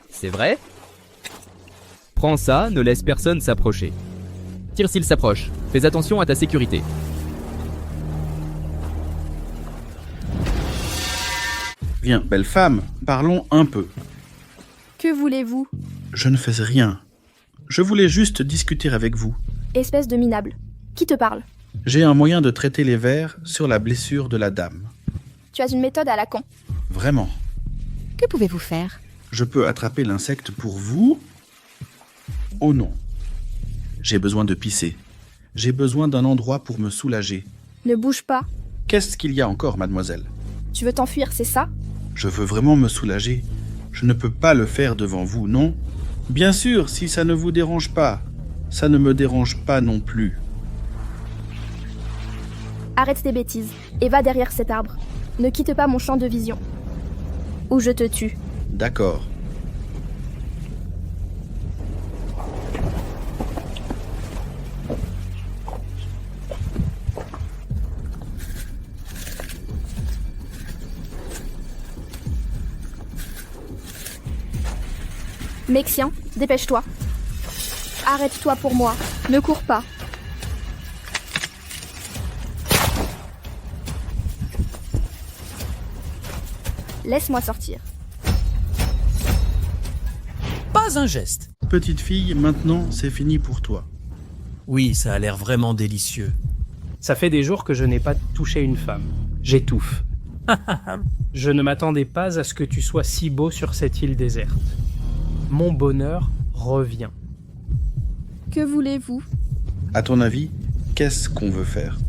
C'est vrai? Prends ça, ne laisse personne s'approcher. Tire s'il s'approche. Fais attention à ta sécurité. Viens, belle femme, parlons un peu. Que voulez-vous? Je ne fais rien. Je voulais juste discuter avec vous. Espèce de minable. Qui te parle? J'ai un moyen de traiter les vers sur la blessure de la dame. Tu as une méthode à la con. Vraiment. Que pouvez-vous faire? Je peux attraper l'insecte pour vous? Oh non. J'ai besoin de pisser. J'ai besoin d'un endroit pour me soulager. Ne bouge pas. Qu'est-ce qu'il y a encore, mademoiselle? Tu veux t'enfuir, c'est ça? Je veux vraiment me soulager. Je ne peux pas le faire devant vous, non? Bien sûr, si ça ne vous dérange pas. Ça ne me dérange pas non plus. Arrête tes bêtises et va derrière cet arbre. Ne quitte pas mon champ de vision. Ou je te tue. D'accord. Mexien, dépêche-toi. Arrête-toi pour moi. Ne cours pas. Laisse-moi sortir. Pas un geste. Petite fille, maintenant c'est fini pour toi. Oui, ça a l'air vraiment délicieux. Ça fait des jours que je n'ai pas touché une femme. J'étouffe. Je ne m'attendais pas à ce que tu sois si beau sur cette île déserte. Mon bonheur revient. Que voulez-vous? À ton avis, qu'est-ce qu'on veut faire?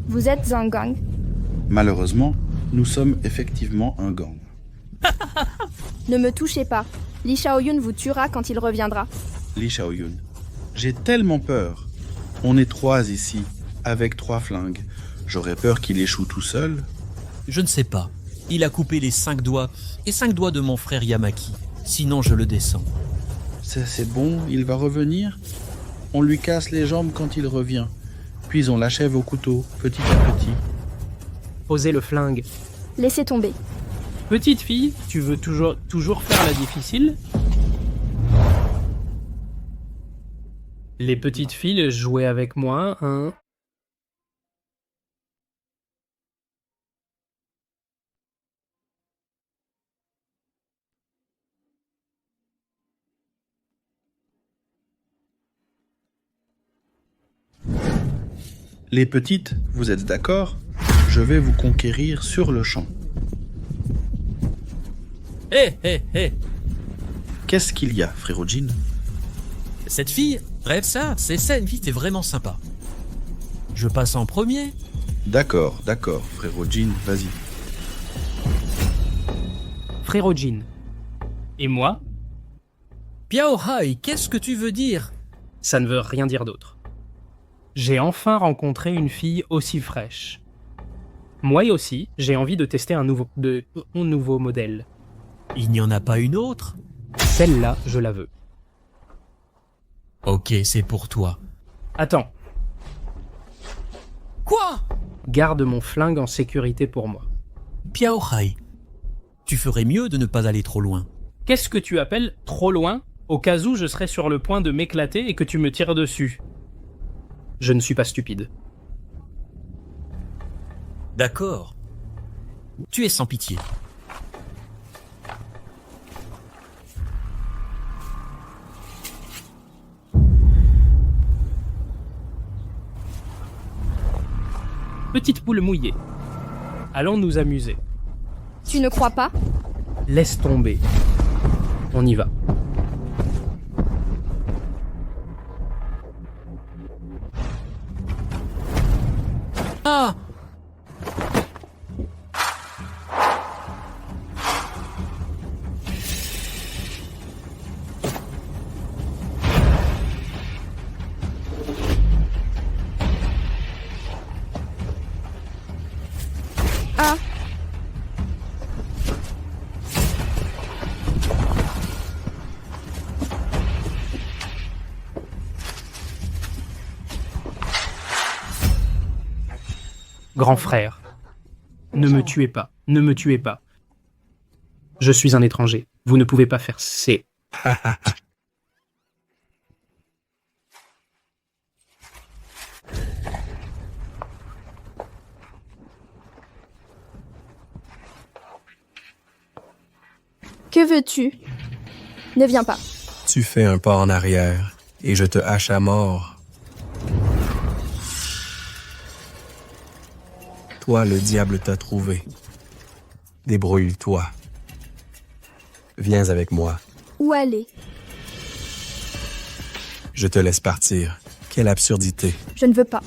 Vous êtes un gang. Malheureusement, nous sommes effectivement un gang. Ne me touchez pas. Li Xiaoyun vous tuera quand il reviendra. Li Xiaoyun, j'ai tellement peur. On est 3 ici, avec 3 flingues. J'aurais peur qu'il échoue tout seul. Je ne sais pas. Il a coupé les 5 doigts et 5 doigts de mon frère Yamaki. Sinon, je le descends. C'est bon, il va revenir. On lui casse les jambes quand il revient. Puis on l'achève au couteau, petit à petit. Posez le flingue. Laissez tomber. Petite fille, tu veux toujours faire la difficile? Les petites filles jouaient avec moi, hein? Les petites, vous êtes d'accord? Je vais vous conquérir sur le champ. Hé. Qu'est-ce qu'il y a, frérot Jin? Cette fille, bref ça, c'est ça une fille, t'es vraiment sympa. Je passe en premier. D'accord, frérot Jin, vas-y. Frérot Jin. Et moi? Piao Hai, qu'est-ce que tu veux dire? Ça ne veut rien dire d'autre. J'ai enfin rencontré une fille aussi fraîche. Moi aussi, j'ai envie de tester un nouveau modèle. Il n'y en a pas une autre? Celle-là, je la veux. Ok, c'est pour toi. Attends. Quoi? Garde mon flingue en sécurité pour moi. Piao Hai, tu ferais mieux de ne pas aller trop loin. Qu'est-ce que tu appelles trop loin, au cas où je serais sur le point de m'éclater et que tu me tires dessus? Je ne suis pas stupide. D'accord. Tu es sans pitié. Petite poule mouillée. Allons nous amuser. Tu ne crois pas? Laisse tomber. On y va. Ah! Ah! Grand frère, ne me tuez pas, ne me tuez pas. Je suis un étranger, vous ne pouvez pas faire c'est. Que veux-tu? Ne viens pas. Tu fais un pas en arrière et je te hache à mort. Toi, le diable t'a trouvé. Débrouille-toi. Viens avec moi. Où aller? Je te laisse partir. Quelle absurdité. Je ne veux pas.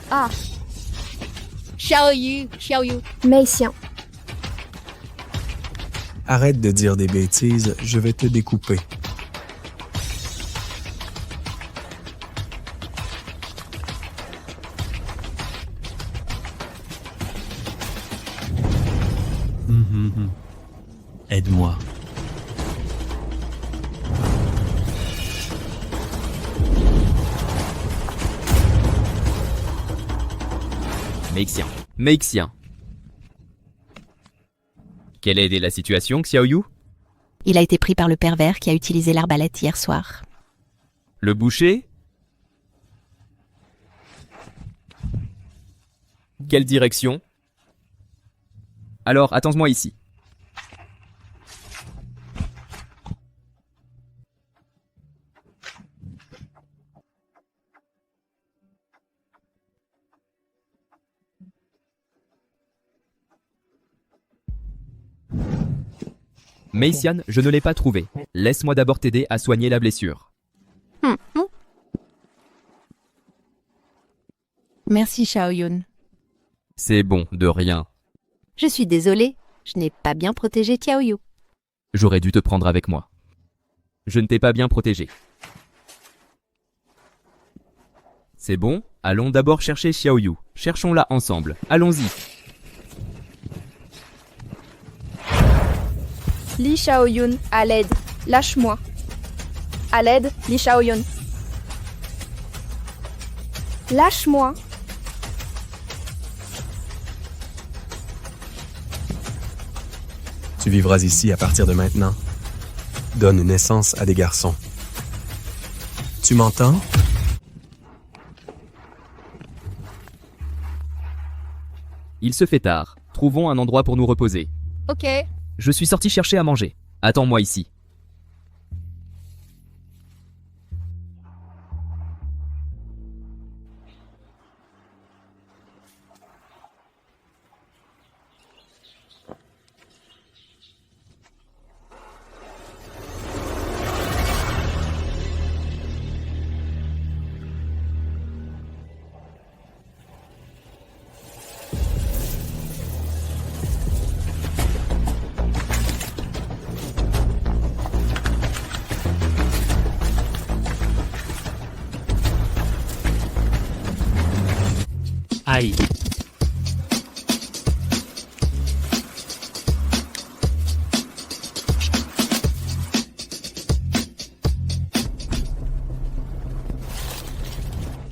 Ah! Xiaoyu. Meisien. Arrête de dire des bêtises, je vais te découper. Aide-moi. Meixien. Quelle est la situation, Xiaoyu? Il a été pris par le pervers qui a utilisé l'arbalète hier soir. Le boucher? Quelle direction? Alors, attends-moi ici. Meixian, je ne l'ai pas trouvé. Laisse-moi d'abord t'aider à soigner la blessure. Merci, Xiaoyun. C'est bon, de rien. Je suis désolée, je n'ai pas bien protégé Xiaoyu. J'aurais dû te prendre avec moi. Je ne t'ai pas bien protégé. C'est bon, allons d'abord chercher Xiaoyu. Cherchons-la ensemble. Allons-y. Li Xiaoyun, à l'aide. Lâche-moi. À l'aide, Li Xiaoyun. Lâche-moi. Tu vivras ici à partir de maintenant. Donne naissance à des garçons. Tu m'entends? Il se fait tard. Trouvons un endroit pour nous reposer. Ok. Je suis sorti chercher à manger. Attends-moi ici. Aïe.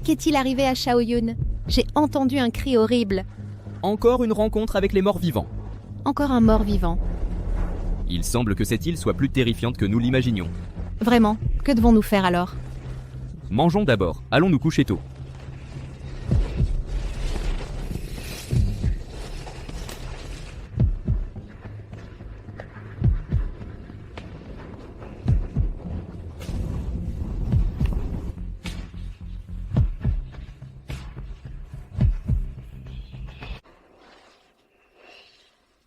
Qu'est-il arrivé à Xiaoyun? J'ai entendu un cri horrible. Encore une rencontre avec les morts vivants. Encore un mort vivant. Il semble que cette île soit plus terrifiante que nous l'imaginions. Vraiment, que devons-nous faire alors? Mangeons d'abord, allons nous coucher tôt.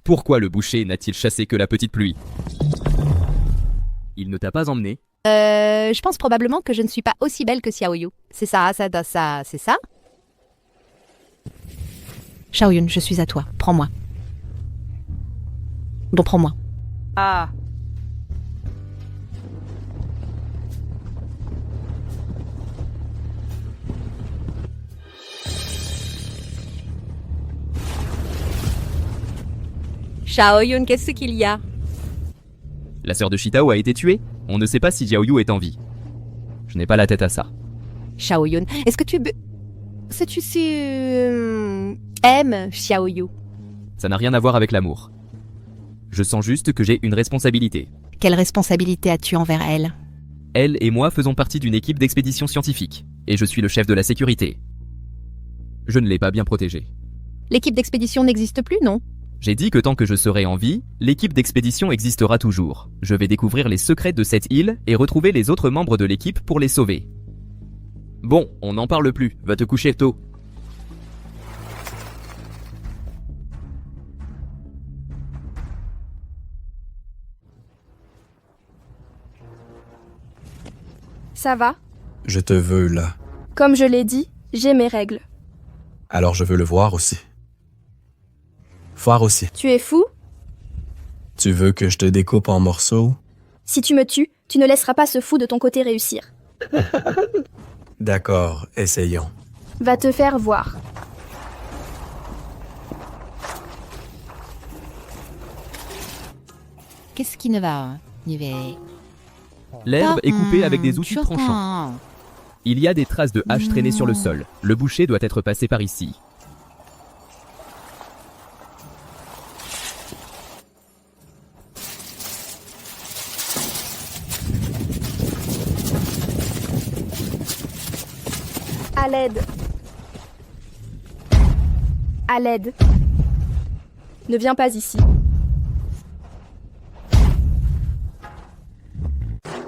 Pourquoi le boucher n'a-t-il chassé que la petite pluie? Il ne t'a pas emmené? Je pense probablement que je ne suis pas aussi belle que Xiaoyu. C'est ça, c'est ça? Xiaoyun, je suis à toi. Prends-moi. Donc prends-moi. Ah. Xiaoyun, qu'est-ce qu'il y a? La sœur de Shitao a été tuée? On ne sait pas si Jiaoyu est en vie. Je n'ai pas la tête à ça. Xiaoyun, est-ce que tu... Sais-tu si... aimes Xiaoyu? Ça n'a rien à voir avec l'amour. Je sens juste que j'ai une responsabilité. Quelle responsabilité as-tu envers elle? Elle et moi faisons partie d'une équipe d'expédition scientifique, et je suis le chef de la sécurité. Je ne l'ai pas bien protégée. L'équipe d'expédition n'existe plus, non? J'ai dit que tant que je serai en vie, l'équipe d'expédition existera toujours. Je vais découvrir les secrets de cette île et retrouver les autres membres de l'équipe pour les sauver. Bon, on n'en parle plus, va te coucher tôt. Ça va? Je te veux là. Comme je l'ai dit, j'ai mes règles. Alors je veux le voir aussi. Voir aussi. Tu es fou? Tu veux que je te découpe en morceaux? Si tu me tues, tu ne laisseras pas ce fou de ton côté réussir. D'accord, essayons. Va te faire voir. Qu'est-ce qui ne va? L'herbe est coupée avec des outils tranchants. Il y a des traces de haches traînées sur le sol. Le boucher doit être passé par ici. À l'aide. À l'aide. Ne viens pas ici.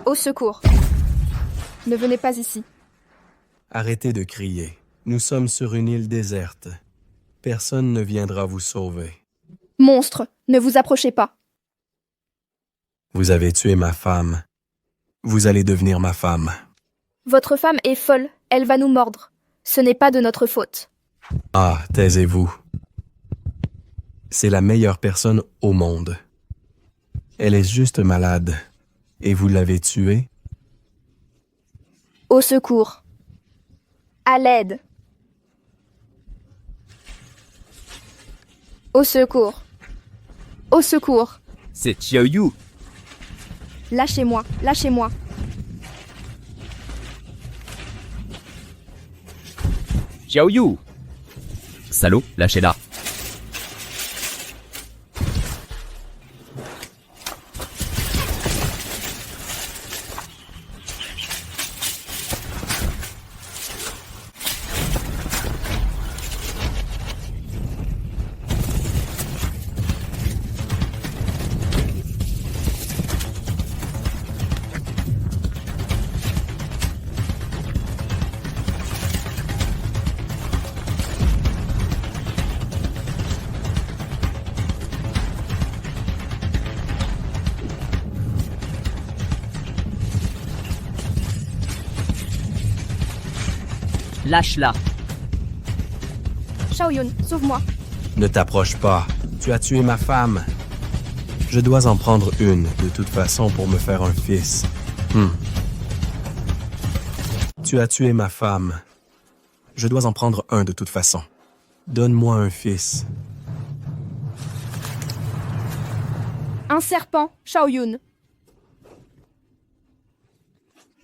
Au secours. Ne venez pas ici. Arrêtez de crier. Nous sommes sur une île déserte. Personne ne viendra vous sauver. Monstre, ne vous approchez pas. Vous avez tué ma femme. Vous allez devenir ma femme. Votre femme est folle, elle va nous mordre. Ce n'est pas de notre faute. Ah, taisez-vous. C'est la meilleure personne au monde. Elle est juste malade. Et vous l'avez tuée? Au secours. À l'aide. Au secours. Au secours. C'est Xiaoyu. Lâchez-moi, lâchez-moi. Xiaoyu. Salaud, lâchez-la. Lâche-la. Xiaoyun, sauve-moi. Ne t'approche pas. Tu as tué ma femme. Je dois en prendre une, de toute façon, pour me faire un fils. Tu as tué ma femme. Je dois en prendre un de toute façon. Donne-moi un fils. Un serpent, Xiaoyun.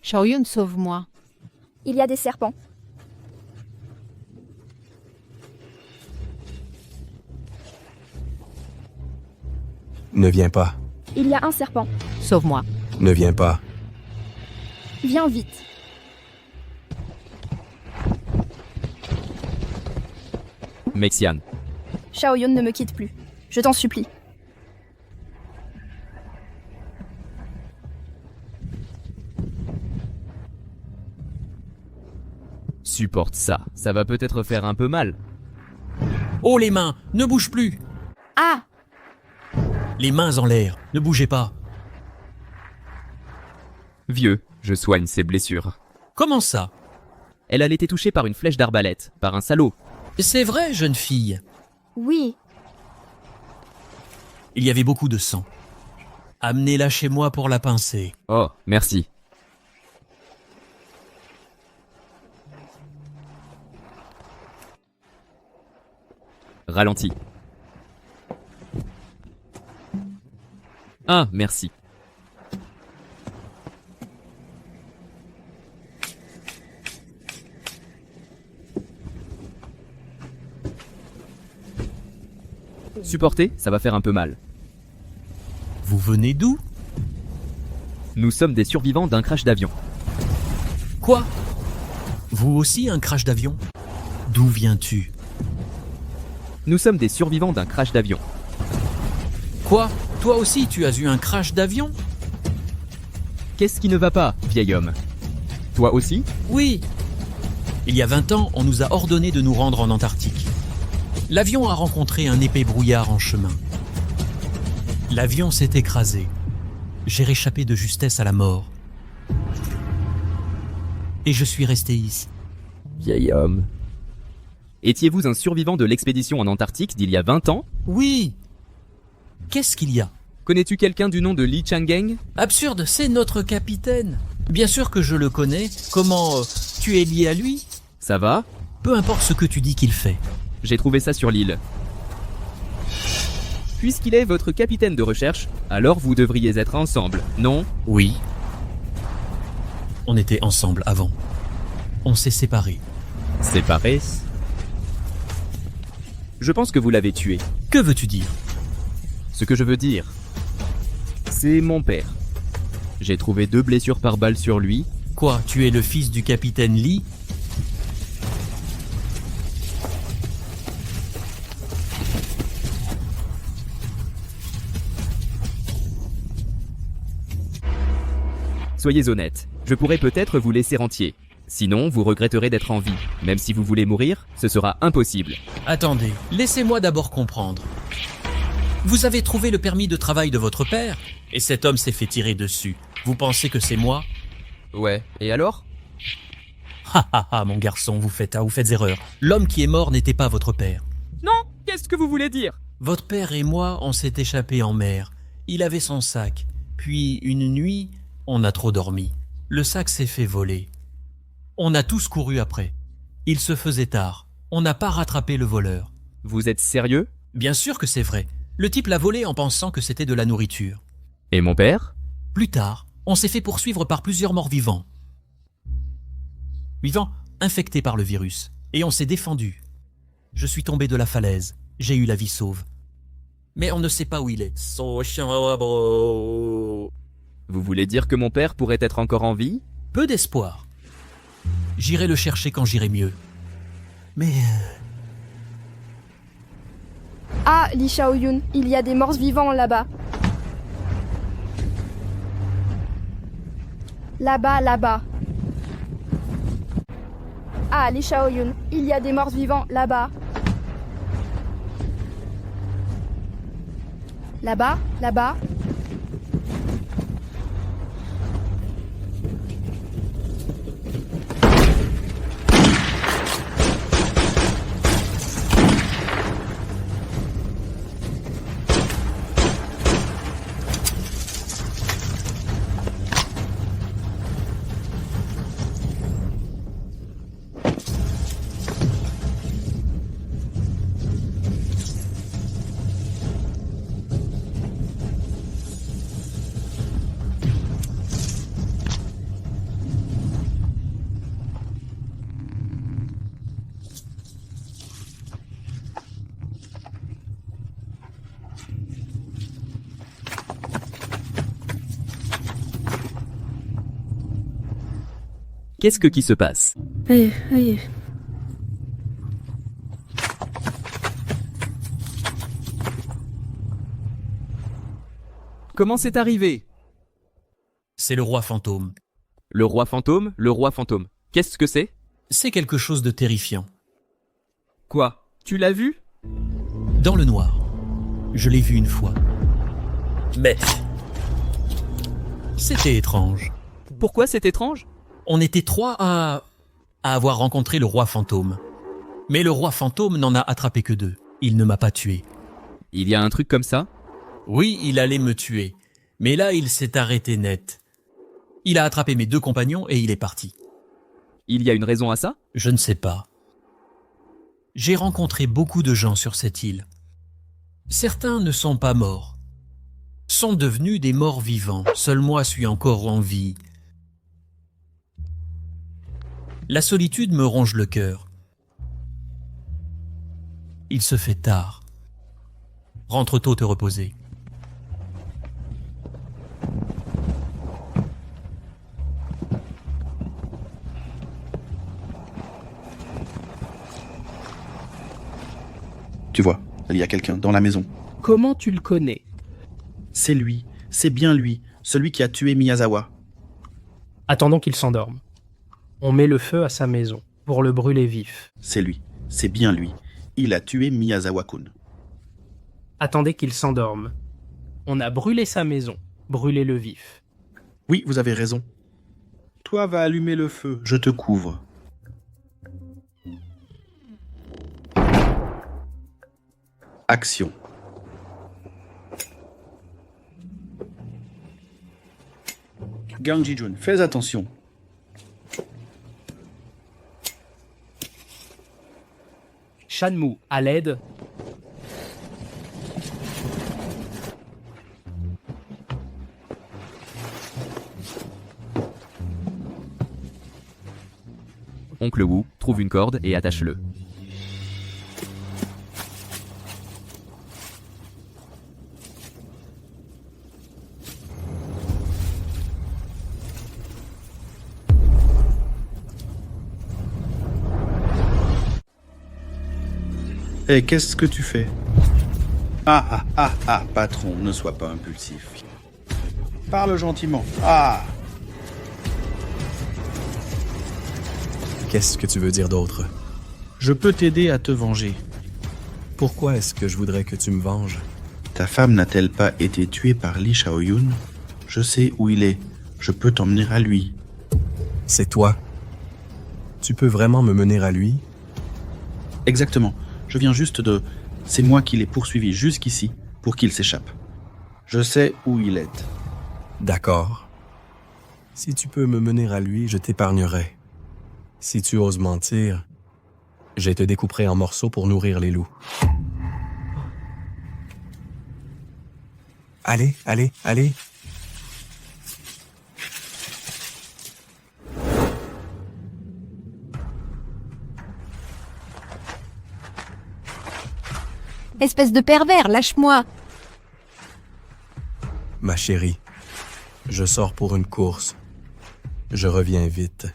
Xiaoyun, sauve-moi. Il y a des serpents. Ne viens pas. Il y a un serpent. Sauve-moi. Ne viens pas. Viens vite. Mexian, Xiaoyun ne me quitte plus. Je t'en supplie. supporte ça. Ça va peut-être faire un peu mal. Oh les mains, ne bouge plus. Ah! Les mains en l'air, ne bougez pas. Vieux, je soigne ses blessures. Comment ça? Elle a été touchée par une flèche d'arbalète, par un salaud. C'est vrai, jeune fille. Oui. Il y avait beaucoup de sang. Amenez-la chez moi pour la pincer. Oh, merci. Ralentis. Ah, merci. Supportez, ça va faire un peu mal. Vous venez d'où? Nous sommes des survivants d'un crash d'avion. Quoi? Vous aussi un crash d'avion? D'où viens-tu? Nous sommes des survivants d'un crash d'avion. Quoi? Toi aussi tu as eu un crash d'avion? Qu'est-ce qui ne va pas, vieil homme? Toi aussi? Oui. Il y a 20 ans, on nous a ordonné de nous rendre en Antarctique. L'avion a rencontré un épais brouillard en chemin. L'avion s'est écrasé. J'ai réchappé de justesse à la mort. Et je suis resté ici. Vieil homme. Étiez-vous un survivant de l'expédition en Antarctique d'il y a 20 ans? Oui. Qu'est-ce qu'il y a? Connais-tu quelqu'un du nom de Li Changeng? Absurde, c'est notre capitaine. Bien sûr que je le connais. Comment tu es lié à lui? Ça va? Peu importe ce que tu dis qu'il fait. J'ai trouvé ça sur l'île. Puisqu'il est votre capitaine de recherche, alors vous devriez être ensemble, non? Oui. On était ensemble avant. On s'est séparés. Séparés? Je pense que vous l'avez tué. Que veux-tu dire? Ce que je veux dire, c'est mon père. J'ai trouvé 2 blessures par balle sur lui. Quoi, tu es le fils du capitaine Lee? Soyez honnête, je pourrais peut-être vous laisser rentier. Sinon, vous regretterez d'être en vie. Même si vous voulez mourir, ce sera impossible. Attendez, laissez-moi d'abord comprendre. Vous avez trouvé le permis de travail de votre père, et cet homme s'est fait tirer dessus. Vous pensez que c'est moi? Ouais, et alors? Mon garçon, vous faites erreur. L'homme qui est mort n'était pas votre père. Non, qu'est-ce que vous voulez dire? Votre père et moi, on s'est échappés en mer. Il avait son sac. Puis, une nuit, on a trop dormi. Le sac s'est fait voler. On a tous couru après. Il se faisait tard. On n'a pas rattrapé le voleur. Vous êtes sérieux? Bien sûr que c'est vrai. Le type l'a volé en pensant que c'était de la nourriture. Et mon père? Plus tard, on s'est fait poursuivre par plusieurs morts vivants. Infectés par le virus. Et on s'est défendu. Je suis tombé de la falaise. J'ai eu la vie sauve. Mais on ne sait pas où il est. Vous voulez dire que mon père pourrait être encore en vie? Peu d'espoir. J'irai le chercher quand j'irai mieux. Mais... Ah, Li Xiaoyun, il y a des morts vivants là-bas. Là-bas, là-bas. Ah, Li Xiaoyun, il y a des morts vivants là-bas. Là-bas, là-bas. Qu'est-ce qui se passe? Allez. Comment c'est arrivé? C'est le roi fantôme. Le roi fantôme? Le roi fantôme. Qu'est-ce que c'est? C'est quelque chose de terrifiant. Quoi? Tu l'as vu? Dans le noir. Je l'ai vu une fois. Mais c'était étrange. Pourquoi c'est étrange? On était 3 à avoir rencontré le roi fantôme. Mais le roi fantôme n'en a attrapé que 2. Il ne m'a pas tué. Il y a un truc comme ça? Oui, il allait me tuer. Mais là, il s'est arrêté net. Il a attrapé mes 2 compagnons et il est parti. Il y a une raison à ça? Je ne sais pas. J'ai rencontré beaucoup de gens sur cette île. Certains ne sont pas morts. Sont devenus des morts vivants. Seul moi suis encore en vie. La solitude me ronge le cœur. Il se fait tard. Rentre tôt te reposer. Tu vois, il y a quelqu'un dans la maison. Comment tu le connais? C'est lui, c'est bien lui, celui qui a tué Miyazawa. Attendons qu'il s'endorme. On met le feu à sa maison pour le brûler vif. C'est lui, c'est bien lui. Il a tué Miyazawa-kun. Attendez qu'il s'endorme. On a brûlé sa maison, brûlé-le vif. Oui, vous avez raison. Toi, va allumer le feu, je te couvre. Action. Gang Ji-jun, fais attention. Shanmu, à l'aide. Oncle Wu, trouve une corde et attache-le. Hé, qu'est-ce que tu fais? Ah, patron, ne sois pas impulsif. Parle gentiment. Ah! Qu'est-ce que tu veux dire d'autre? Je peux t'aider à te venger. Pourquoi est-ce que je voudrais que tu me venges? Ta femme n'a-t-elle pas été tuée par Lee Shaoyun? Je sais où il est. Je peux t'emmener à lui. C'est toi. Tu peux vraiment me mener à lui? Exactement. Je viens juste de... C'est moi qui l'ai poursuivi jusqu'ici pour qu'il s'échappe. Je sais où il est. D'accord. Si tu peux me mener à lui, je t'épargnerai. Si tu oses mentir, je te découperai en morceaux pour nourrir les loups. Allez. Espèce de pervers, lâche-moi! Ma chérie, je sors pour une course. Je reviens vite.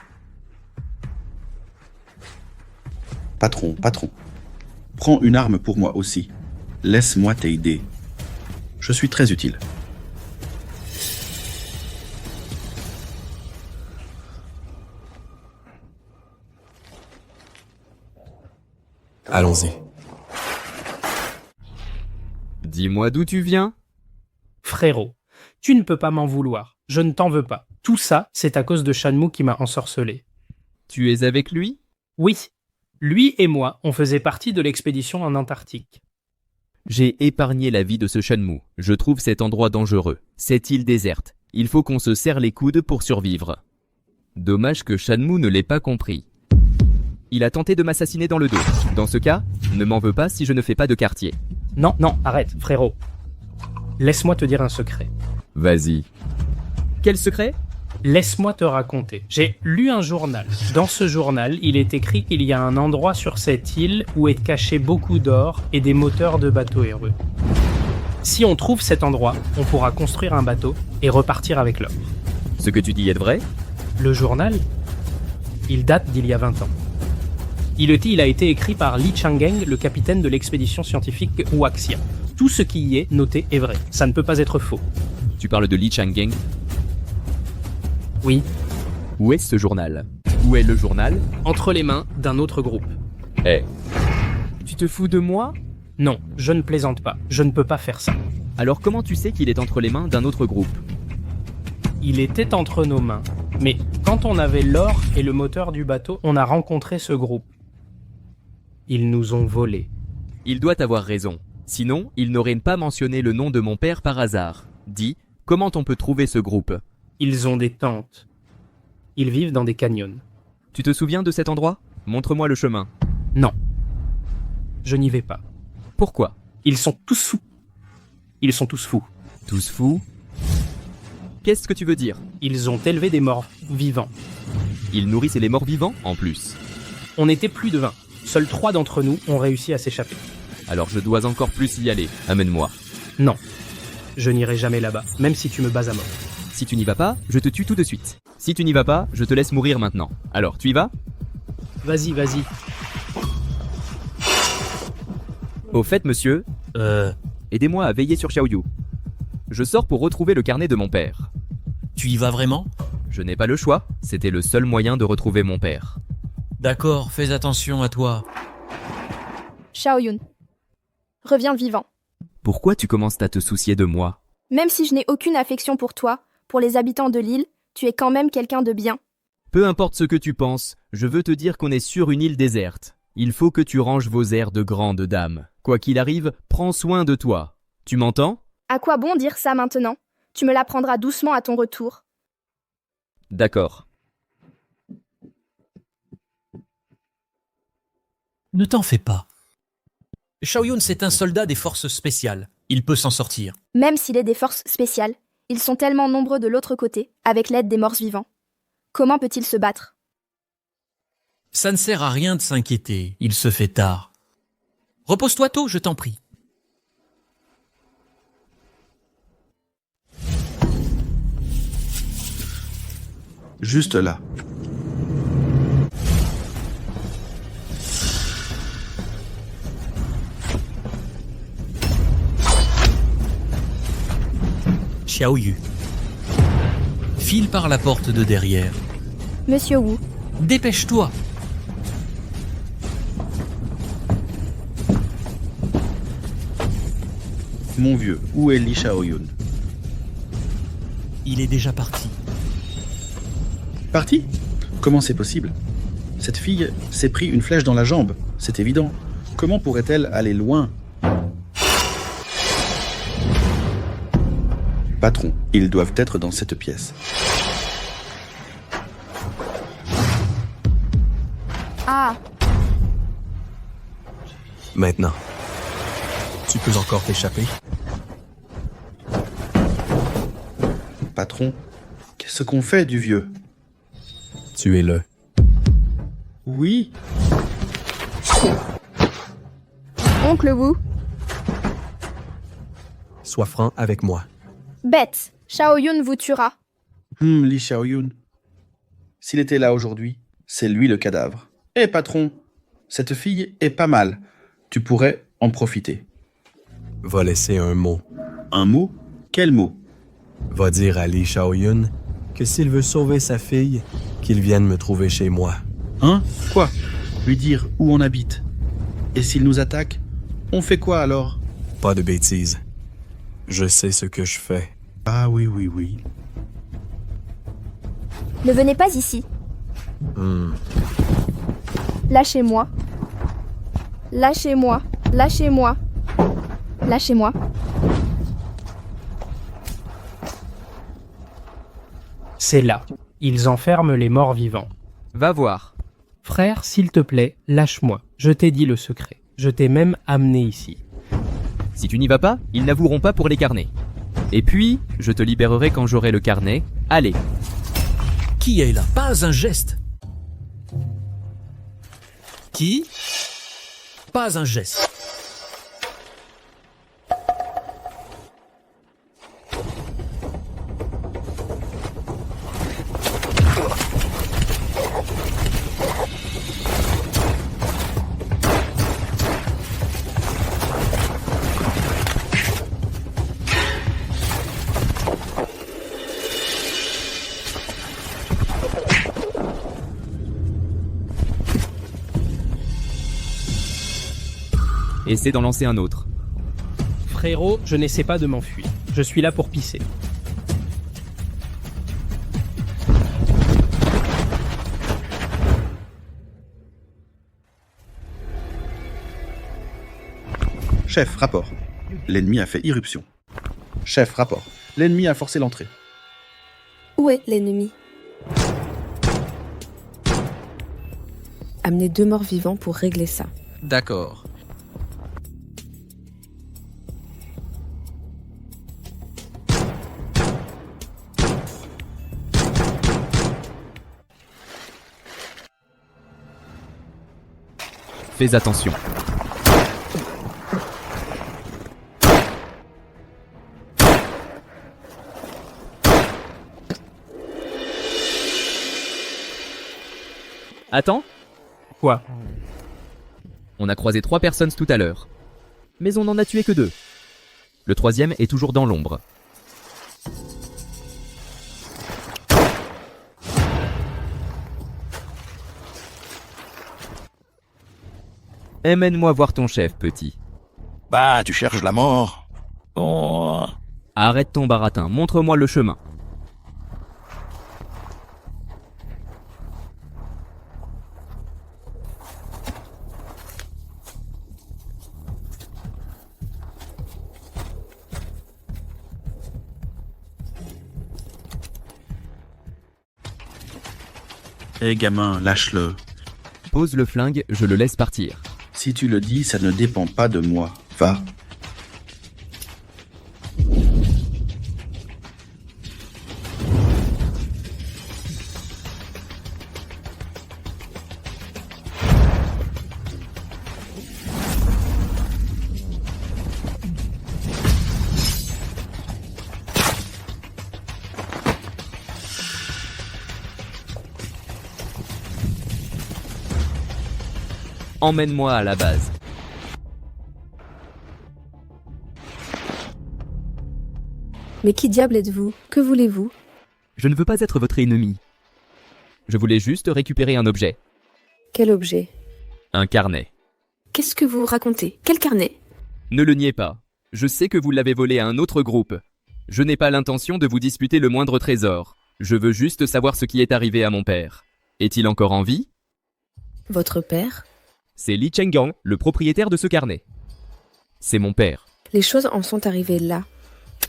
Patron, prends une arme pour moi aussi. Laisse-moi t'aider. Je suis très utile. Allons-y. Dis-moi d'où tu viens? Frérot, tu ne peux pas m'en vouloir. Je ne t'en veux pas. Tout ça, c'est à cause de Shanmu qui m'a ensorcelé. Tu es avec lui? Oui. Lui et moi, on faisait partie de l'expédition en Antarctique. J'ai épargné la vie de ce Shanmu. Je trouve cet endroit dangereux. Cette île déserte. Il faut qu'on se serre les coudes pour survivre. Dommage que Shanmu ne l'ait pas compris. Il a tenté de m'assassiner dans le dos. Dans ce cas, ne m'en veux pas si je ne fais pas de quartier. Non, arrête, frérot. Laisse-moi te dire un secret. Vas-y. Quel secret? Laisse-moi te raconter. J'ai lu un journal. Dans ce journal, il est écrit qu'il y a un endroit sur cette île où est caché beaucoup d'or et des moteurs de bateaux heureux. Si on trouve cet endroit, on pourra construire un bateau et repartir avec l'or. Ce que tu dis est vrai? Le journal? Il date d'il y a 20 ans. Il a été écrit par Li Changeng, le capitaine de l'expédition scientifique Huaxia. Tout ce qui y est noté est vrai. Ça ne peut pas être faux. Tu parles de Li Changeng? Oui. Où est ce journal? Où est le journal? Entre les mains d'un autre groupe. Eh. Tu te fous de moi? Non, je ne plaisante pas. Je ne peux pas faire ça. Alors comment tu sais qu'il est entre les mains d'un autre groupe? Il était entre nos mains. Mais quand on avait l'or et le moteur du bateau, on a rencontré ce groupe. Ils nous ont volés. Il doit avoir raison. Sinon, il n'aurait pas mentionné le nom de mon père par hasard. Dis, comment on peut trouver ce groupe? Ils ont des tentes. Ils vivent dans des canyons. Tu te souviens de cet endroit? Montre-moi le chemin. Non. Je n'y vais pas. Pourquoi? Ils sont tous fous. Ils sont tous fous. Tous fous? Qu'est-ce que tu veux dire? Ils ont élevé des morts vivants. Ils nourrissent les morts vivants, en plus. On était plus de 20. Seuls 3 d'entre nous ont réussi à s'échapper. Alors je dois encore plus y aller. Amène-moi. Non. Je n'irai jamais là-bas, même si tu me bats à mort. Si tu n'y vas pas, je te tue tout de suite. Si tu n'y vas pas, je te laisse mourir maintenant. Alors, tu y vas? Vas-y, vas-y. Au fait, monsieur, aidez-moi à veiller sur Xiaoyu. Je sors pour retrouver le carnet de mon père. Tu y vas vraiment? Je n'ai pas le choix, c'était le seul moyen de retrouver mon père. D'accord, fais attention à toi. Xiaoyun. Reviens vivant. Pourquoi tu commences à te soucier de moi? Même si je n'ai aucune affection pour toi, pour les habitants de l'île, tu es quand même quelqu'un de bien. Peu importe ce que tu penses, je veux te dire qu'on est sur une île déserte. Il faut que tu ranges vos airs de grande dame. Quoi qu'il arrive, prends soin de toi. Tu m'entends? À quoi bon dire ça maintenant? Tu me l'apprendras doucement à ton retour. D'accord. Ne t'en fais pas. Xiaoyun, c'est un soldat des forces spéciales. Il peut s'en sortir. Même s'il est des forces spéciales, ils sont tellement nombreux de l'autre côté, avec l'aide des morts vivants. Comment peut-il se battre? Ça ne sert à rien de s'inquiéter. Il se fait tard. Repose-toi tôt, je t'en prie. Juste là. Xiaoyu. File par la porte de derrière. Monsieur Wu. Dépêche-toi. Mon vieux, où est Li Xiaoyun? Il est déjà parti. Parti? Comment c'est possible? Cette fille s'est pris une flèche dans la jambe, c'est évident. Comment pourrait-elle aller loin? Patron, ils doivent être dans cette pièce. Ah, Maintenant. Tu peux encore t'échapper? Patron, qu'est-ce qu'on fait du vieux? Tuez-le. Oui, oncle Wu. Sois franc avec moi. Bête, Xiaoyun vous tuera. Li Xiaoyun. S'il était là aujourd'hui, c'est lui le cadavre. Eh patron, cette fille est pas mal. Tu pourrais en profiter. Va laisser un mot. Un mot? Quel mot? Va dire à Li Xiaoyun que s'il veut sauver sa fille, qu'il vienne me trouver chez moi. Hein? Quoi? Lui dire où on habite. Et s'il nous attaque, on fait quoi alors? Pas de bêtises. Je sais ce que je fais. Ah oui, oui, oui. Ne venez pas ici. Lâchez-moi. Lâchez-moi. Lâchez-moi. Lâchez-moi. C'est là. Ils enferment les morts vivants. Va voir. Frère, s'il te plaît, lâche-moi. Je t'ai dit le secret. Je t'ai même amené ici. Si tu n'y vas pas, ils n'avoueront pas pour les carnets. Et puis, je te libérerai quand j'aurai le carnet. Allez. Qui est là? Pas un geste. Qui? Pas un geste. Essaie d'en lancer un autre. Frérot, je n'essaie pas de m'enfuir. Je suis là pour pisser. Chef, rapport. L'ennemi a fait irruption. Chef, rapport. L'ennemi a forcé l'entrée. Où est l'ennemi? Amenez 2 morts vivants pour régler ça. D'accord. Fais attention. Attends. Quoi? On a croisé 3 personnes tout à l'heure. Mais on n'en a tué que 2. Le 3e est toujours dans l'ombre. Emmène-moi voir ton chef, petit. Bah, tu cherches la mort. Bon... Arrête ton baratin, montre-moi le chemin. Hé gamin, lâche-le. Pose le flingue, je le laisse partir. Si tu le dis, ça ne dépend pas de moi. Va. Emmène-moi à la base. Mais qui diable êtes-vous? Que voulez-vous? Je ne veux pas être votre ennemi. Je voulais juste récupérer un objet. Quel objet? Un carnet. Qu'est-ce que vous racontez? Quel carnet? Ne le niez pas. Je sais que vous l'avez volé à un autre groupe. Je n'ai pas l'intention de vous disputer le moindre trésor. Je veux juste savoir ce qui est arrivé à mon père. Est-il encore en vie? Votre père? C'est Li Chenggang, le propriétaire de ce carnet. C'est mon père. Les choses en sont arrivées là.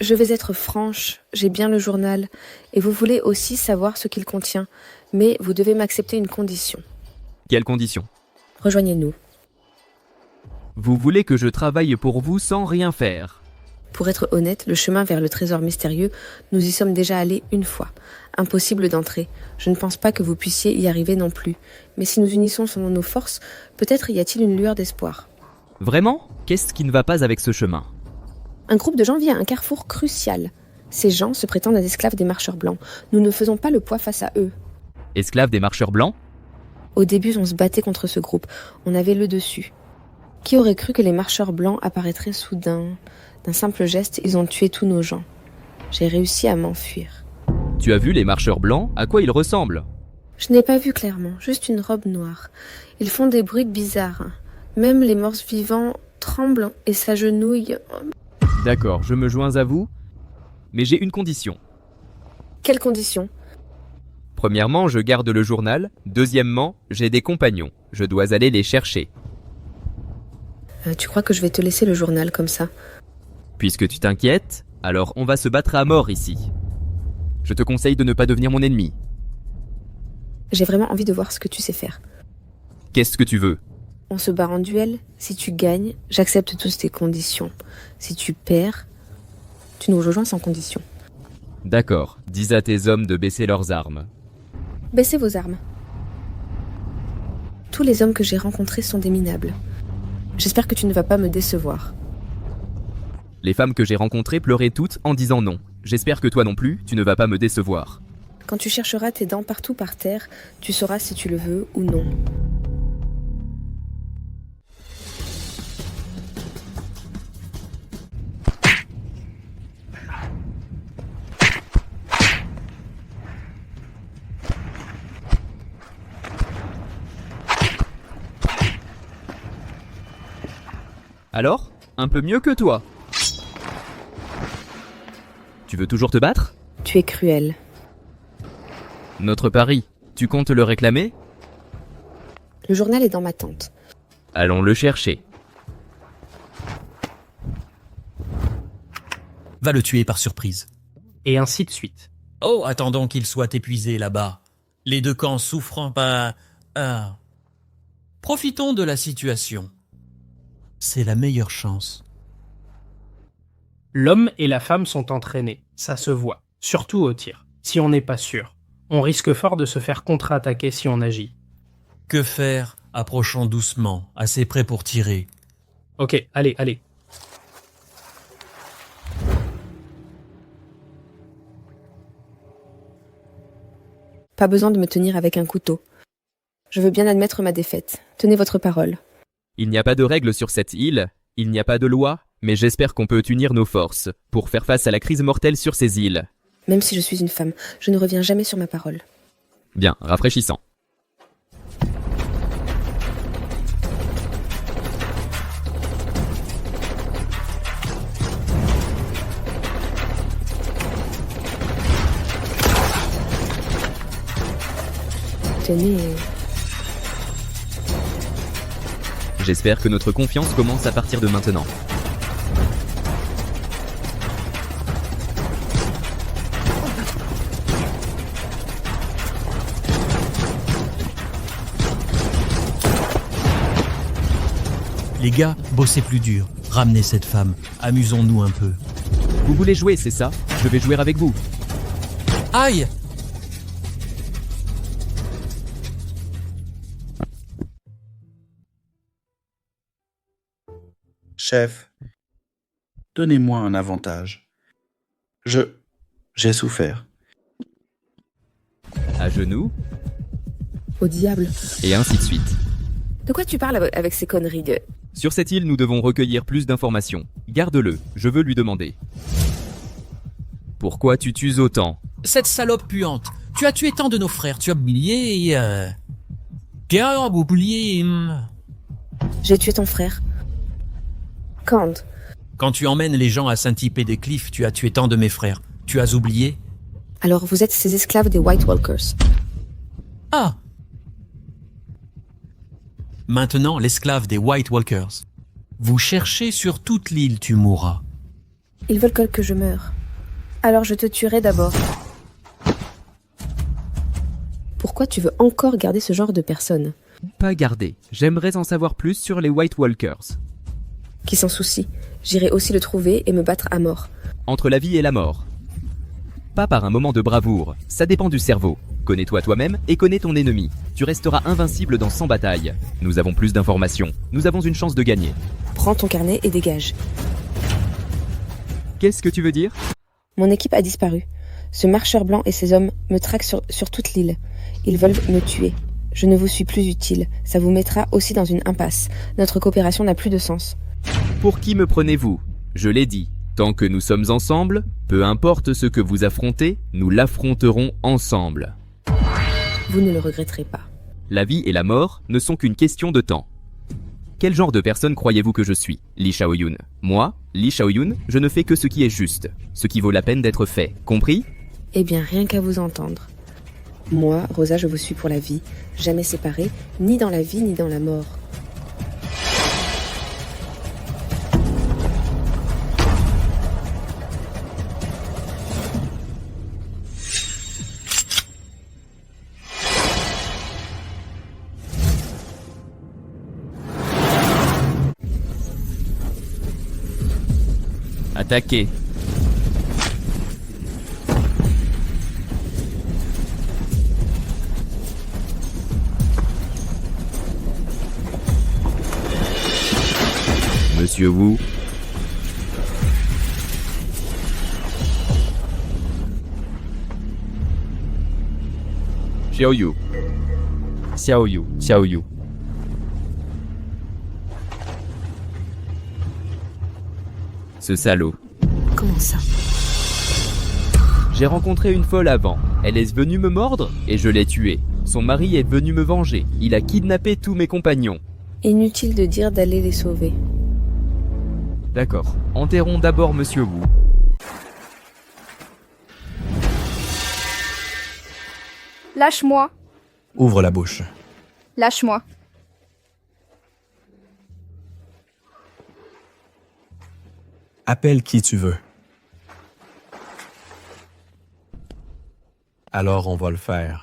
Je vais être franche, j'ai bien le journal, et vous voulez aussi savoir ce qu'il contient, mais vous devez m'accepter une condition. Quelle condition? Rejoignez-nous. Vous voulez que je travaille pour vous sans rien faire? Pour être honnête, le chemin vers le trésor mystérieux, nous y sommes déjà allés une fois. Impossible d'entrer. Je ne pense pas que vous puissiez y arriver non plus. Mais si nous unissons nos forces, peut-être y a-t-il une lueur d'espoir. Vraiment? Qu'est-ce qui ne va pas avec ce chemin? Un groupe de gens vit à un carrefour crucial. Ces gens se prétendent des esclaves des marcheurs blancs. Nous ne faisons pas le poids face à eux. Esclaves des marcheurs blancs? Au début, on se battait contre ce groupe. On avait le dessus. Qui aurait cru que les marcheurs blancs apparaîtraient soudain? D'un simple geste, ils ont tué tous nos gens. J'ai réussi à m'enfuir. Tu as vu les marcheurs blancs? À quoi ils ressemblent? Je n'ai pas vu clairement, juste une robe noire. Ils font des bruits bizarres. Même les morts vivants tremblent et s'agenouillent. D'accord, je me joins à vous. Mais j'ai une condition. Quelle condition? Premièrement, je garde le journal. Deuxièmement, j'ai des compagnons. Je dois aller les chercher. Tu crois que je vais te laisser le journal comme ça? Puisque tu t'inquiètes, alors on va se battre à mort ici. Je te conseille de ne pas devenir mon ennemi. J'ai vraiment envie de voir ce que tu sais faire. Qu'est-ce que tu veux? On se bat en duel. Si tu gagnes, j'accepte toutes tes conditions. Si tu perds, tu nous rejoins sans condition. D'accord, dis à tes hommes de baisser leurs armes. Baissez vos armes. Tous les hommes que j'ai rencontrés sont des minables. J'espère que tu ne vas pas me décevoir. Les femmes que j'ai rencontrées pleuraient toutes en disant non. J'espère que toi non plus, tu ne vas pas me décevoir. Quand tu chercheras tes dents partout par terre, tu sauras si tu le veux ou non. Alors, un peu mieux que toi. Tu veux toujours te battre? Tu es cruel. Notre pari, tu comptes le réclamer? Le journal est dans ma tente. Allons le chercher. Va le tuer par surprise. Et ainsi de suite. Oh, attendons qu'il soit épuisé là-bas. Les deux camps souffrant pas... Profitons de la situation. C'est la meilleure chance. L'homme et la femme sont entraînés, ça se voit, surtout au tir. Si on n'est pas sûr, on risque fort de se faire contre-attaquer si on agit. Que faire? Approchons doucement, assez près pour tirer. Ok, allez. Pas besoin de me tenir avec un couteau. Je veux bien admettre ma défaite. Tenez votre parole. Il n'y a pas de règles sur cette île, il n'y a pas de loi, mais j'espère qu'on peut unir nos forces pour faire face à la crise mortelle sur ces îles. Même si je suis une femme, je ne reviens jamais sur ma parole. Bien, rafraîchissant. Tenez. J'espère que notre confiance commence à partir de maintenant. Les gars, bossez plus dur. Ramenez cette femme. Amusons-nous un peu. Vous voulez jouer, c'est ça? Je vais jouer avec vous. Aïe! Chef, donnez-moi un avantage. J'ai souffert. À genoux, Au diable. et ainsi de suite. De quoi tu parles avec ces conneries de... Sur cette île, nous devons recueillir plus d'informations. Garde-le, je veux lui demander. Pourquoi tu tues autant? Cette salope puante. Tu as tué tant de nos frères. Tu as oublié... Tu as oublié... J'ai tué ton frère. Quand? Quand tu emmènes les gens à Saint-Hypé-des-Cliffs, tu as tué tant de mes frères. Tu as oublié? Alors vous êtes ces esclaves des White Walkers. Ah! Maintenant, l'esclave des White Walkers. Vous cherchez sur toute l'île, tu mourras. Ils veulent que je meure. Alors je te tuerai d'abord. Pourquoi tu veux encore garder ce genre de personnes? Pas garder. J'aimerais en savoir plus sur les White Walkers. Qui s'en soucie. J'irai aussi le trouver et me battre à mort. Entre la vie et la mort. Pas par un moment de bravoure. Ça dépend du cerveau. Connais-toi toi-même et connais ton ennemi. Tu resteras invincible dans 100 batailles. Nous avons plus d'informations. Nous avons une chance de gagner. Prends ton carnet et dégage. Qu'est-ce que tu veux dire? Mon équipe a disparu. Ce marcheur blanc et ses hommes me traquent sur toute l'île. Ils veulent me tuer. Je ne vous suis plus utile. Ça vous mettra aussi dans une impasse. Notre coopération n'a plus de sens. Pour qui me prenez-vous? Je l'ai dit. Tant que nous sommes ensemble, peu importe ce que vous affrontez, nous l'affronterons ensemble. Vous ne le regretterez pas. La vie et la mort ne sont qu'une question de temps. Quel genre de personne croyez-vous que je suis, Lee Shaoyun? Moi, Lee Shaoyun, je ne fais que ce qui est juste, ce qui vaut la peine d'être fait, compris? Eh bien, rien qu'à vous entendre. Moi, Rosa, je vous suis pour la vie, jamais séparés, ni dans la vie ni dans la mort. Attaquez. Monsieur Wu. Xiaoyu. Xiaoyu. Ce salaud. Comment ça? J'ai rencontré une folle avant. Elle est venue me mordre et je l'ai tuée. Son mari est venu me venger. Il a kidnappé tous mes compagnons. Inutile de dire d'aller les sauver. D'accord. Enterrons d'abord Monsieur Wu. Lâche-moi. Ouvre la bouche. Lâche-moi. Appelle qui tu veux. Alors on va le faire.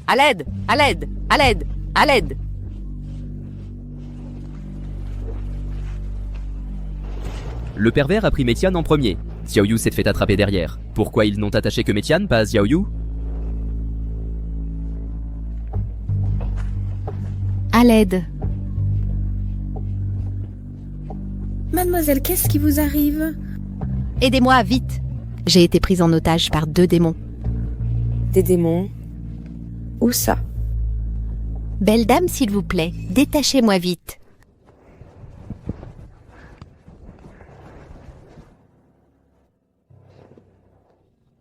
À l'aide! À l'aide! À l'aide! À l'aide! Le pervers a pris Métiane en premier. Xiao Yu s'est fait attraper derrière. Pourquoi ils n'ont attaché que Métiane, pas Xiao Yu? À l'aide! Mademoiselle, qu'est-ce qui vous arrive? Aidez-moi, vite! J'ai été prise en otage par 2 démons. Des démons? Où ça? Belle dame, s'il vous plaît, détachez-moi vite.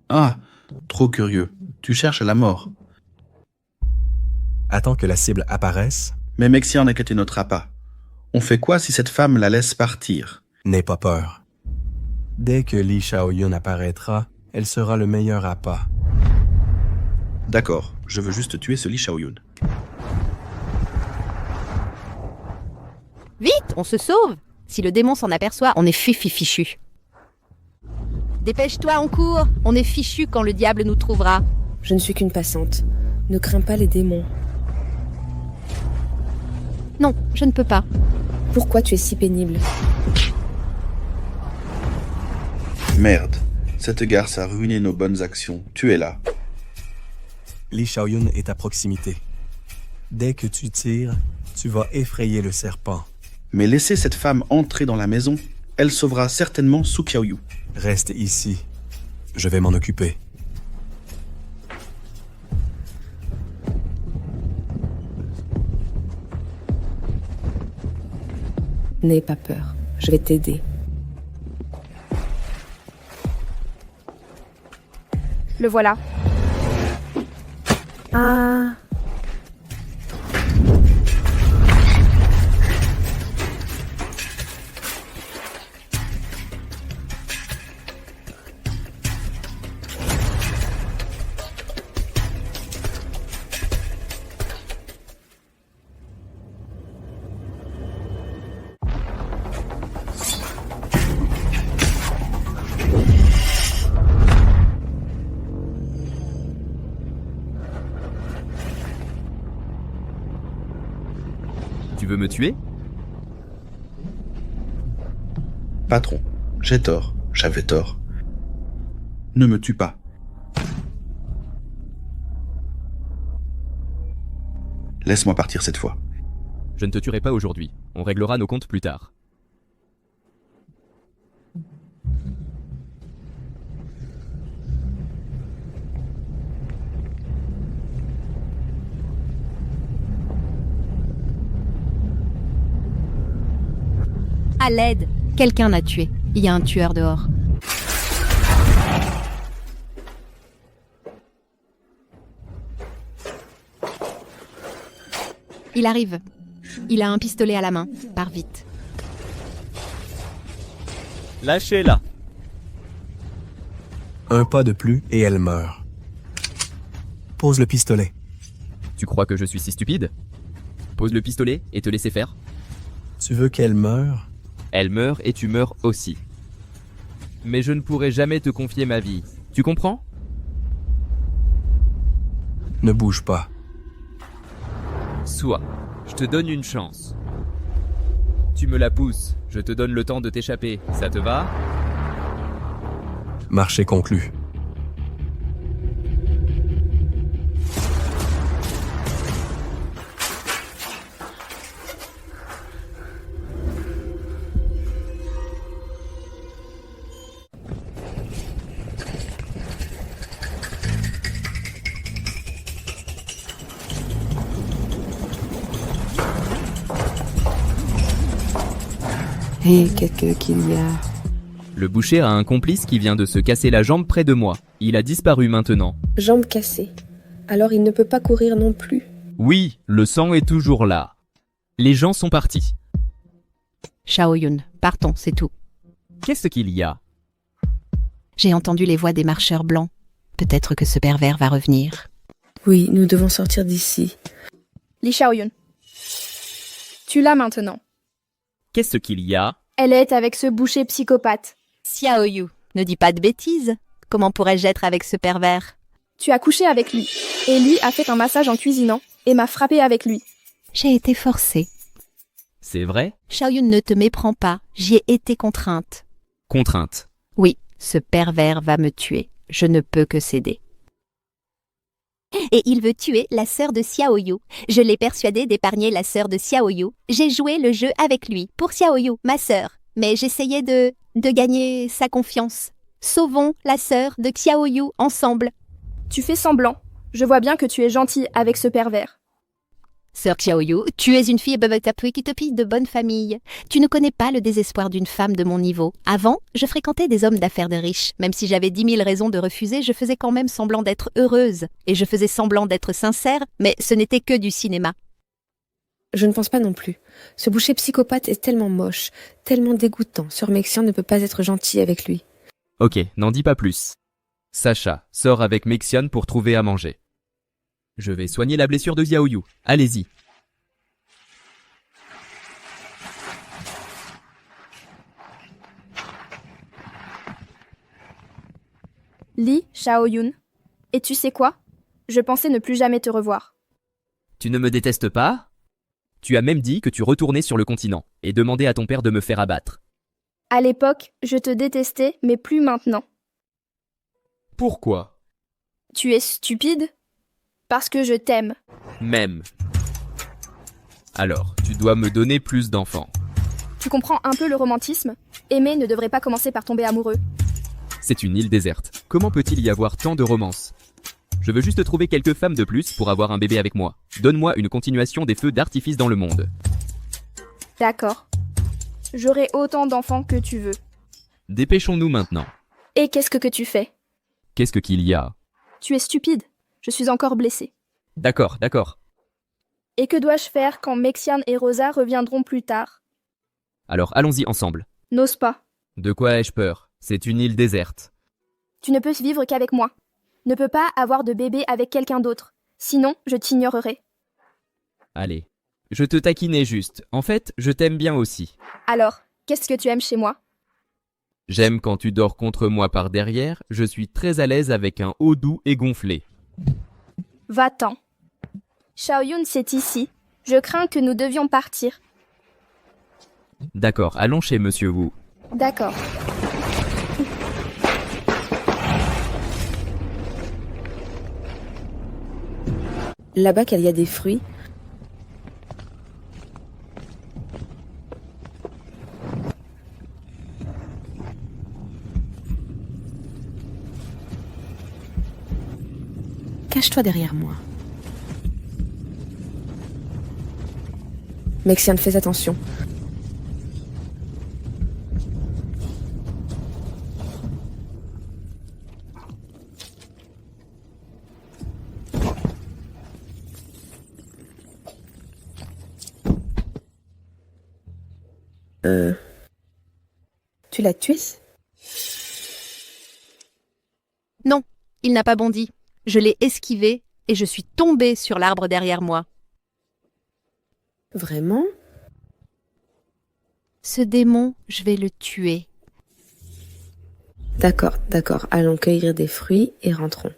Ah, trop curieux. Tu cherches la mort. Attends que la cible apparaisse. Mais Mexian n'inquiète notre appât. On fait quoi si cette femme la laisse partir? N'aie pas peur. Dès que Li Shaoyun apparaîtra, elle sera le meilleur appât. D'accord, je veux juste tuer ce Li Shaoyun. Vite, on se sauve! Si le démon s'en aperçoit, on est fichu. Dépêche-toi, on court! On est fichu quand le diable nous trouvera. Je ne suis qu'une passante. Ne crains pas les démons. Non, je ne peux pas. Pourquoi tu es si pénible? Merde, cette garce a ruiné nos bonnes actions. Tu es là. Li Shaoyun est à proximité. Dès que tu tires, tu vas effrayer le serpent. Mais laissez cette femme entrer dans la maison. Elle sauvera certainement Su Qiaoyu. Reste ici. Je vais m'en occuper. N'aie pas peur. Je vais t'aider. Le voilà. Ah. Tu veux me tuer? Patron, j'ai tort. J'avais tort. Ne me tue pas. Laisse-moi partir cette fois. Je ne te tuerai pas aujourd'hui. On réglera nos comptes plus tard. À l'aide! Quelqu'un l'a tué. Il y a un tueur dehors. Il arrive. Il a un pistolet à la main. Pars vite. Lâchez-la. Un pas de plus et elle meurt. Pose le pistolet. Tu crois que je suis si stupide? Pose le pistolet et te laisser faire. Tu veux qu'elle meure? Elle meurt et tu meurs aussi. Mais je ne pourrai jamais te confier ma vie. Tu comprends? Ne bouge pas. Soit. Je te donne une chance. Tu me la pousses. Je te donne le temps de t'échapper. Ça te va? Marché conclu. Et qu'est-ce qu'il y a? Le boucher a un complice qui vient de se casser la jambe près de moi. Il a disparu maintenant. Jambe cassée. Alors il ne peut pas courir non plus. Oui, le sang est toujours là. Les gens sont partis. Xiaoyun, partons, c'est tout. Qu'est-ce qu'il y a? J'ai entendu les voix des marcheurs blancs. Peut-être que ce pervers va revenir. Oui, nous devons sortir d'ici. Li Xiaoyun. Tu l'as maintenant. Qu'est-ce qu'il y a? Elle est avec ce boucher psychopathe. Xiaoyu, ne dis pas de bêtises. Comment pourrais-je être avec ce pervers? Tu as couché avec lui. Et lui a fait un massage en cuisinant et m'a frappé avec lui. J'ai été forcée. C'est vrai? Xiaoyun, ne te méprends pas. J'y ai été contrainte. Contrainte. Oui, ce pervers va me tuer. Je ne peux que céder. Et il veut tuer la sœur de Xiaoyu. Je l'ai persuadé d'épargner la sœur de Xiaoyu. J'ai joué le jeu avec lui, pour Xiaoyu, ma sœur. Mais j'essayais de gagner sa confiance. Sauvons la sœur de Xiaoyu ensemble. Tu fais semblant. Je vois bien que tu es gentil avec ce pervers. Sœur Xiaoyu, tu es une fille de bonne famille. Tu ne connais pas le désespoir d'une femme de mon niveau. Avant, je fréquentais des hommes d'affaires de riches. Même si j'avais 10 000 raisons de refuser, je faisais quand même semblant d'être heureuse. Et je faisais semblant d'être sincère, mais ce n'était que du cinéma. Je ne pense pas non plus. Ce boucher psychopathe est tellement moche, tellement dégoûtant. Sœur Mexian ne peut pas être gentille avec lui. Ok, n'en dis pas plus. Sacha, sors avec Mexian pour trouver à manger. Je vais soigner la blessure de Xiaoyu. Allez-y. Li Xiaoyun. Et tu sais quoi? Je pensais ne plus jamais te revoir. Tu ne me détestes pas? Tu as même dit que tu retournais sur le continent et demandais à ton père de me faire abattre. À l'époque, je te détestais, mais plus maintenant. Pourquoi? Tu es stupide? Parce que je t'aime. Même. Alors, tu dois me donner plus d'enfants. Tu comprends un peu le romantisme? Aimer ne devrait pas commencer par tomber amoureux. C'est une île déserte. Comment peut-il y avoir tant de romance? Je veux juste trouver quelques femmes de plus pour avoir un bébé avec moi. Donne-moi une continuation des feux d'artifice dans le monde. D'accord. J'aurai autant d'enfants que tu veux. Dépêchons-nous maintenant. Et qu'est-ce que tu fais? Qu'est-ce qu'il y a? Tu es stupide. Je suis encore blessée. D'accord, d'accord. Et que dois-je faire quand Mexian et Rosa reviendront plus tard? Alors allons-y ensemble. N'ose pas. De quoi ai-je peur? C'est une île déserte. Tu ne peux vivre qu'avec moi. Ne peux pas avoir de bébé avec quelqu'un d'autre. Sinon, je t'ignorerai. Allez, je te taquinais juste. En fait, je t'aime bien aussi. Alors, qu'est-ce que tu aimes chez moi? J'aime quand tu dors contre moi par derrière. Je suis très à l'aise avec un haut doux et gonflé. Va-t'en. Xiaoyun, c'est ici. Je crains que nous devions partir. D'accord, allons chez Monsieur Wu. D'accord. Là-bas qu'il y a des fruits. Cache-toi derrière moi. Mexian, fais attention. Tu l'as tué? Non, il n'a pas bondi. Je l'ai esquivé et je suis tombée sur l'arbre derrière moi. Vraiment? Ce démon, je vais le tuer. D'accord, d'accord. Allons cueillir des fruits et rentrons.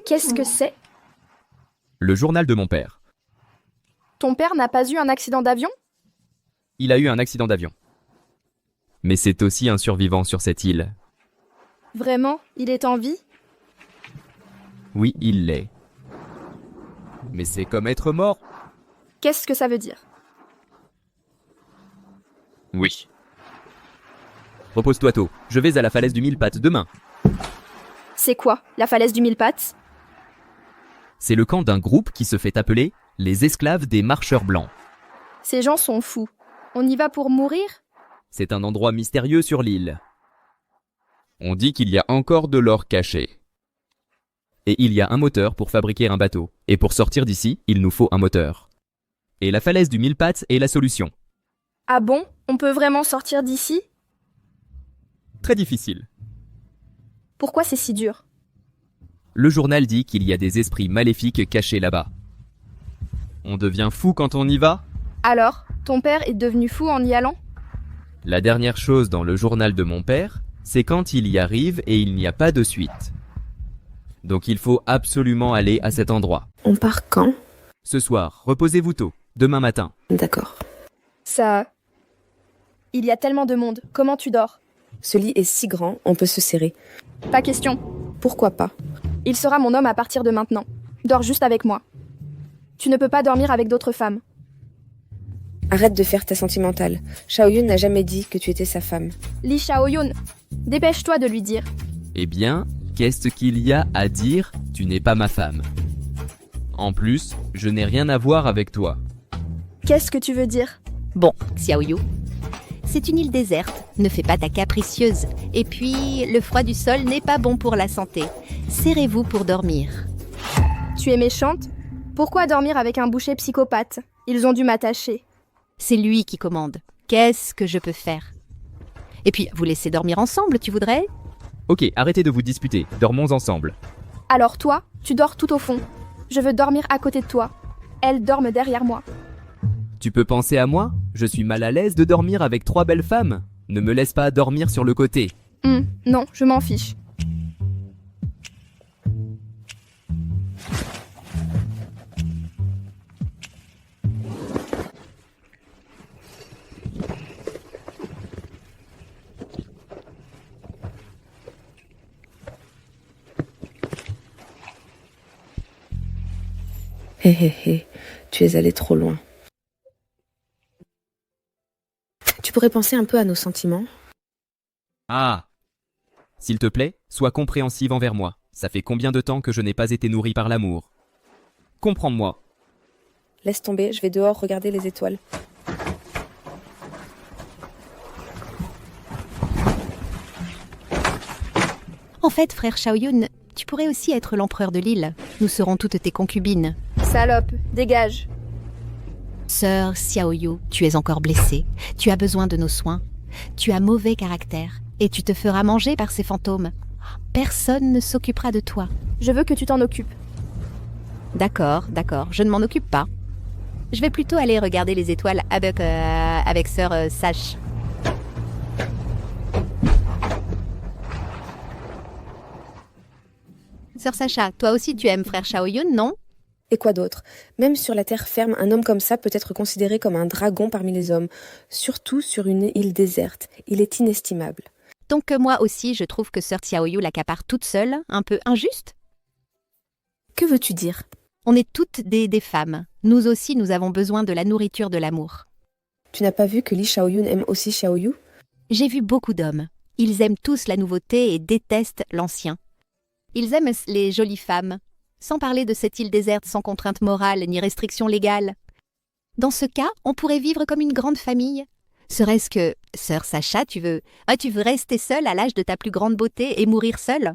Qu'est-ce que c'est? Le journal de mon père. Ton père n'a pas eu un accident d'avion? Il a eu un accident d'avion. Mais c'est aussi un survivant sur cette île. Vraiment? Il est en vie? Oui, il l'est. Mais c'est comme être mort. Qu'est-ce que ça veut dire? Oui. Repose-toi tôt, je vais à la falaise du mille pattes demain. C'est quoi, la falaise du mille pattes? C'est le camp d'un groupe qui se fait appeler les esclaves des marcheurs blancs. Ces gens sont fous. On y va pour mourir? C'est un endroit mystérieux sur l'île. On dit qu'il y a encore de l'or caché. Et il y a un moteur pour fabriquer un bateau. Et pour sortir d'ici, il nous faut un moteur. Et la falaise du mille pattes est la solution. Ah bon? On peut vraiment sortir d'ici? Très difficile. Pourquoi c'est si dur? Le journal dit qu'il y a des esprits maléfiques cachés là-bas. On devient fou quand on y va? Alors, ton père est devenu fou en y allant? La dernière chose dans le journal de mon père, c'est quand il y arrive et il n'y a pas de suite. Donc il faut absolument aller à cet endroit. On part quand? Ce soir, reposez-vous tôt, demain matin. D'accord. Ça... Il y a tellement de monde, comment tu dors? Ce lit est si grand, on peut se serrer. Pas question. Pourquoi pas? Il sera mon homme à partir de maintenant. Dors juste avec moi. Tu ne peux pas dormir avec d'autres femmes. Arrête de faire ta sentimentale. Xiaoyun n'a jamais dit que tu étais sa femme. Li Xiaoyun, dépêche-toi de lui dire. Eh bien, qu'est-ce qu'il y a à dire? Tu n'es pas ma femme. En plus, je n'ai rien à voir avec toi. Qu'est-ce que tu veux dire? Bon, Xiaoyu, c'est une île déserte, ne fais pas ta capricieuse. Et puis, le froid du sol n'est pas bon pour la santé. Serrez-vous pour dormir. Tu es méchante? Pourquoi dormir avec un boucher psychopathe? Ils ont dû m'attacher. C'est lui qui commande. Qu'est-ce que je peux faire? Et puis, vous laissez dormir ensemble, tu voudrais? Ok, arrêtez de vous disputer, dormons ensemble. Alors toi, tu dors tout au fond. Je veux dormir à côté de toi. Elles dorment derrière moi. Tu peux penser à moi? Je suis mal à l'aise de dormir avec 3 belles femmes. Ne me laisse pas dormir sur le côté. Non, je m'en fiche. Hé hé hé, tu es allé trop loin. Tu pourrais penser un peu à nos sentiments? Ah! S'il te plaît, sois compréhensive envers moi. Ça fait combien de temps que je n'ai pas été nourrie par l'amour? Comprends-moi. Laisse tomber, je vais dehors regarder les étoiles. En fait, frère Xiaoyun, tu pourrais aussi être l'empereur de l'île. Nous serons toutes tes concubines. Salope, dégage. Sœur Xiaoyu, tu es encore blessée. Tu as besoin de nos soins. Tu as mauvais caractère. Et tu te feras manger par ces fantômes. Personne ne s'occupera de toi. Je veux que tu t'en occupes. D'accord, je ne m'en occupe pas. Je vais plutôt aller regarder les étoiles avec sœur Sash. Sœur Sacha, toi aussi tu aimes frère Xiaoyun, non? Et quoi d'autre? Même sur la terre ferme, un homme comme ça peut être considéré comme un dragon parmi les hommes. Surtout sur une île déserte. Il est inestimable. Donc moi aussi, je trouve que sœur Xiaoyu l'accapare toute seule, un peu injuste. Que veux-tu dire? On est toutes des femmes. Nous aussi, nous avons besoin de la nourriture de l'amour. Tu n'as pas vu que Li Xiaoyun aime aussi Xiaoyu? J'ai vu beaucoup d'hommes. Ils aiment tous la nouveauté et détestent l'ancien. Ils aiment les jolies femmes, sans parler de cette île déserte sans contrainte morale ni restriction légale. Dans ce cas, on pourrait vivre comme une grande famille. Serait-ce que, sœur Sacha, tu veux rester seule à l'âge de ta plus grande beauté et mourir seule?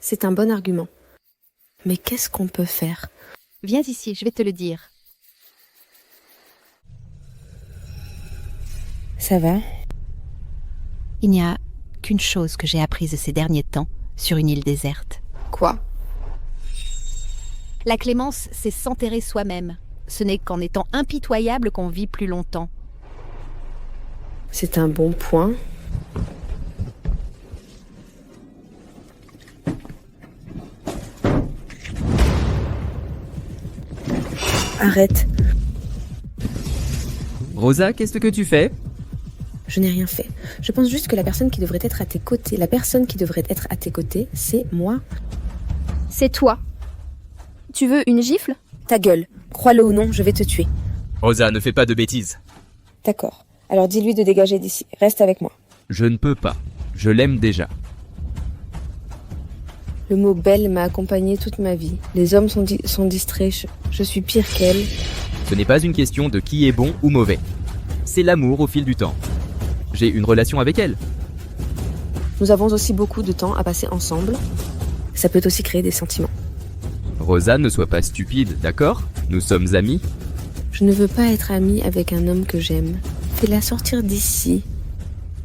C'est un bon argument. Mais qu'est-ce qu'on peut faire? Viens ici, je vais te le dire. Ça va? Il n'y a qu'une chose que j'ai apprise ces derniers temps sur une île déserte. Quoi? La clémence, c'est s'enterrer soi-même. Ce n'est qu'en étant impitoyable qu'on vit plus longtemps. C'est un bon point. Arrête. Rosa, qu'est-ce que tu fais? Je n'ai rien fait. Je pense juste que la personne qui devrait être à tes côtés, c'est moi. C'est toi. Tu veux une gifle? Ta gueule. Crois-le ou non, je vais te tuer. Rosa, ne fais pas de bêtises. D'accord. Alors dis-lui de dégager d'ici. Reste avec moi. Je ne peux pas. Je l'aime déjà. Le mot belle m'a accompagnée toute ma vie. Les hommes sont distraits. Je suis pire qu'elle. Ce n'est pas une question de qui est bon ou mauvais. C'est l'amour au fil du temps. J'ai une relation avec elle. Nous avons aussi beaucoup de temps à passer ensemble. Ça peut aussi créer des sentiments. Rosa, ne sois pas stupide, d'accord? Nous sommes amis. Je ne veux pas être amie avec un homme que j'aime. Fais-la sortir d'ici.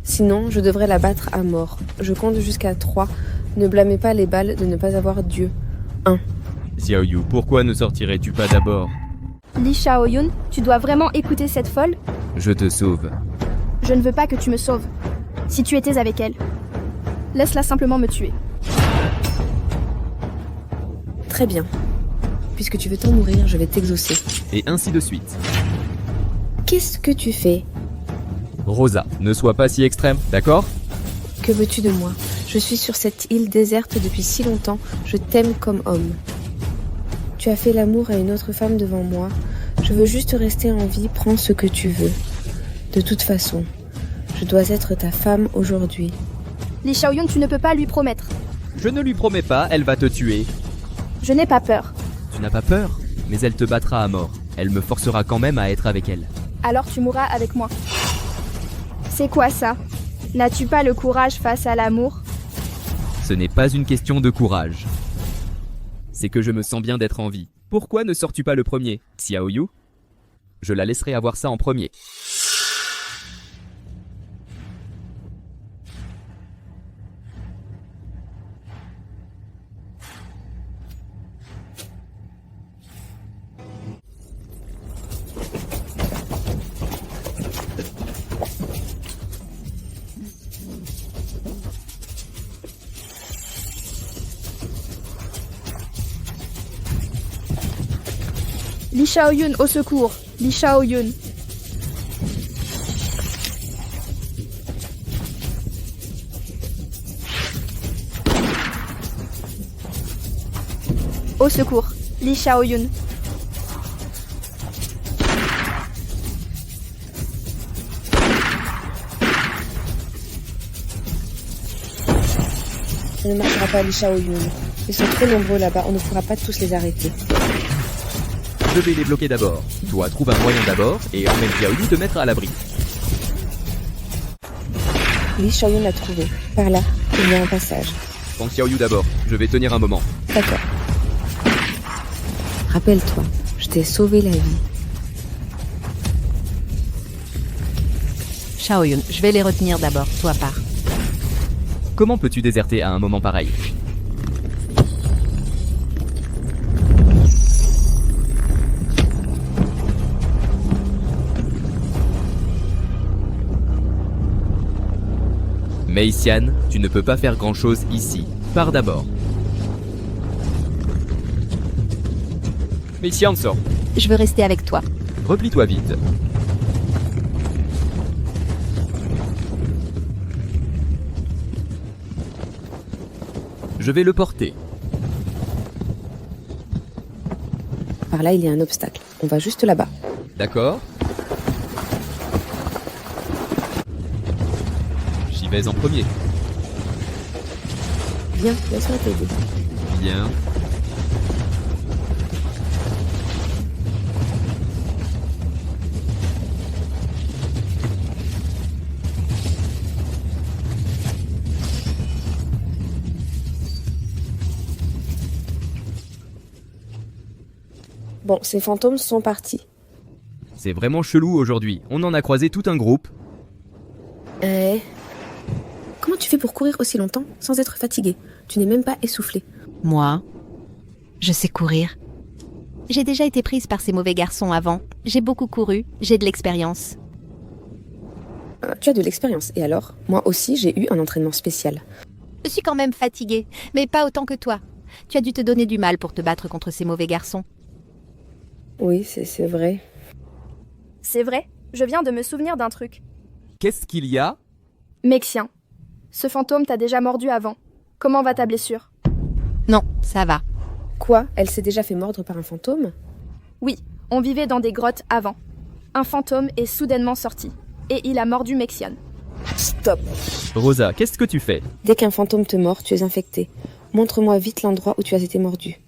Sinon, je devrais la battre à mort. Je compte jusqu'à 3. Ne blâmez pas les balles de ne pas avoir Dieu. 1. Xiaoyu, pourquoi ne sortirais-tu pas d'abord? Li Shaoyun, tu dois vraiment écouter cette folle? Je te sauve. Je ne veux pas que tu me sauves. Si tu étais avec elle, laisse-la simplement me tuer. Très bien. Puisque tu veux tant mourir, je vais t'exaucer. Et ainsi de suite. Qu'est-ce que tu fais? Rosa, ne sois pas si extrême, d'accord? Que veux-tu de moi? Je suis sur cette île déserte depuis si longtemps. Je t'aime comme homme. Tu as fait l'amour à une autre femme devant moi. Je veux juste rester en vie. Prends ce que tu veux. De toute façon, je dois être ta femme aujourd'hui. Li Shaoyun, tu ne peux pas lui promettre. Je ne lui promets pas, elle va te tuer. Je n'ai pas peur. Tu n'as pas peur? Mais elle te battra à mort. Elle me forcera quand même à être avec elle. Alors tu mourras avec moi. C'est quoi ça? N'as-tu pas le courage face à l'amour? Ce n'est pas une question de courage. C'est que je me sens bien d'être en vie. Pourquoi ne sors-tu pas le premier, Xiaoyu? Je la laisserai avoir ça en premier. Li Shaoyun, au secours! Li Shaoyun! Au secours! Li Shaoyun! Ça ne marchera pas, Li Shaoyun. Ils sont trop nombreux là-bas, on ne pourra pas tous les arrêter. Je vais les bloquer d'abord. Toi, trouve un moyen d'abord et emmène Xiaoyu te mettre à l'abri. Li Shaoyun l'a trouvé. Par là, il y a un passage. Prends Xiaoyu d'abord. Je vais tenir un moment. D'accord. Rappelle-toi, je t'ai sauvé la vie. Shaoyun, je vais les retenir d'abord, toi pars. Comment peux-tu déserter à un moment pareil? Mei Xian, tu ne peux pas faire grand-chose ici. Pars d'abord. Mei Xian, sors. Je veux rester avec toi. Replie-toi vite. Je vais le porter. Par là, il y a un obstacle. On va juste là-bas. D'accord. J'y vais en premier. Viens, laisse-moi t'aider. Bien. Bon, ces fantômes sont partis. C'est vraiment chelou aujourd'hui. On en a croisé tout un groupe. Comment tu fais pour courir aussi longtemps sans être fatigué? Tu n'es même pas essoufflé. Moi, je sais courir. J'ai déjà été prise par ces mauvais garçons avant. J'ai beaucoup couru, j'ai de l'expérience. Tu as de l'expérience. Et alors? Moi aussi, j'ai eu un entraînement spécial. Je suis quand même fatiguée, mais pas autant que toi. Tu as dû te donner du mal pour te battre contre ces mauvais garçons. Oui, c'est vrai. C'est vrai, je viens de me souvenir d'un truc. Qu'est-ce qu'il y a? Mexien, ce fantôme t'a déjà mordu avant. Comment va ta blessure? Non, ça va. Quoi? Elle s'est déjà fait mordre par un fantôme? Oui, on vivait dans des grottes avant. Un fantôme est soudainement sorti. et il a mordu Mexiane. Stop. Rosa, qu'est-ce que tu fais? Dès qu'un fantôme te mord, tu es infecté. Montre-moi vite l'endroit où tu as été mordu.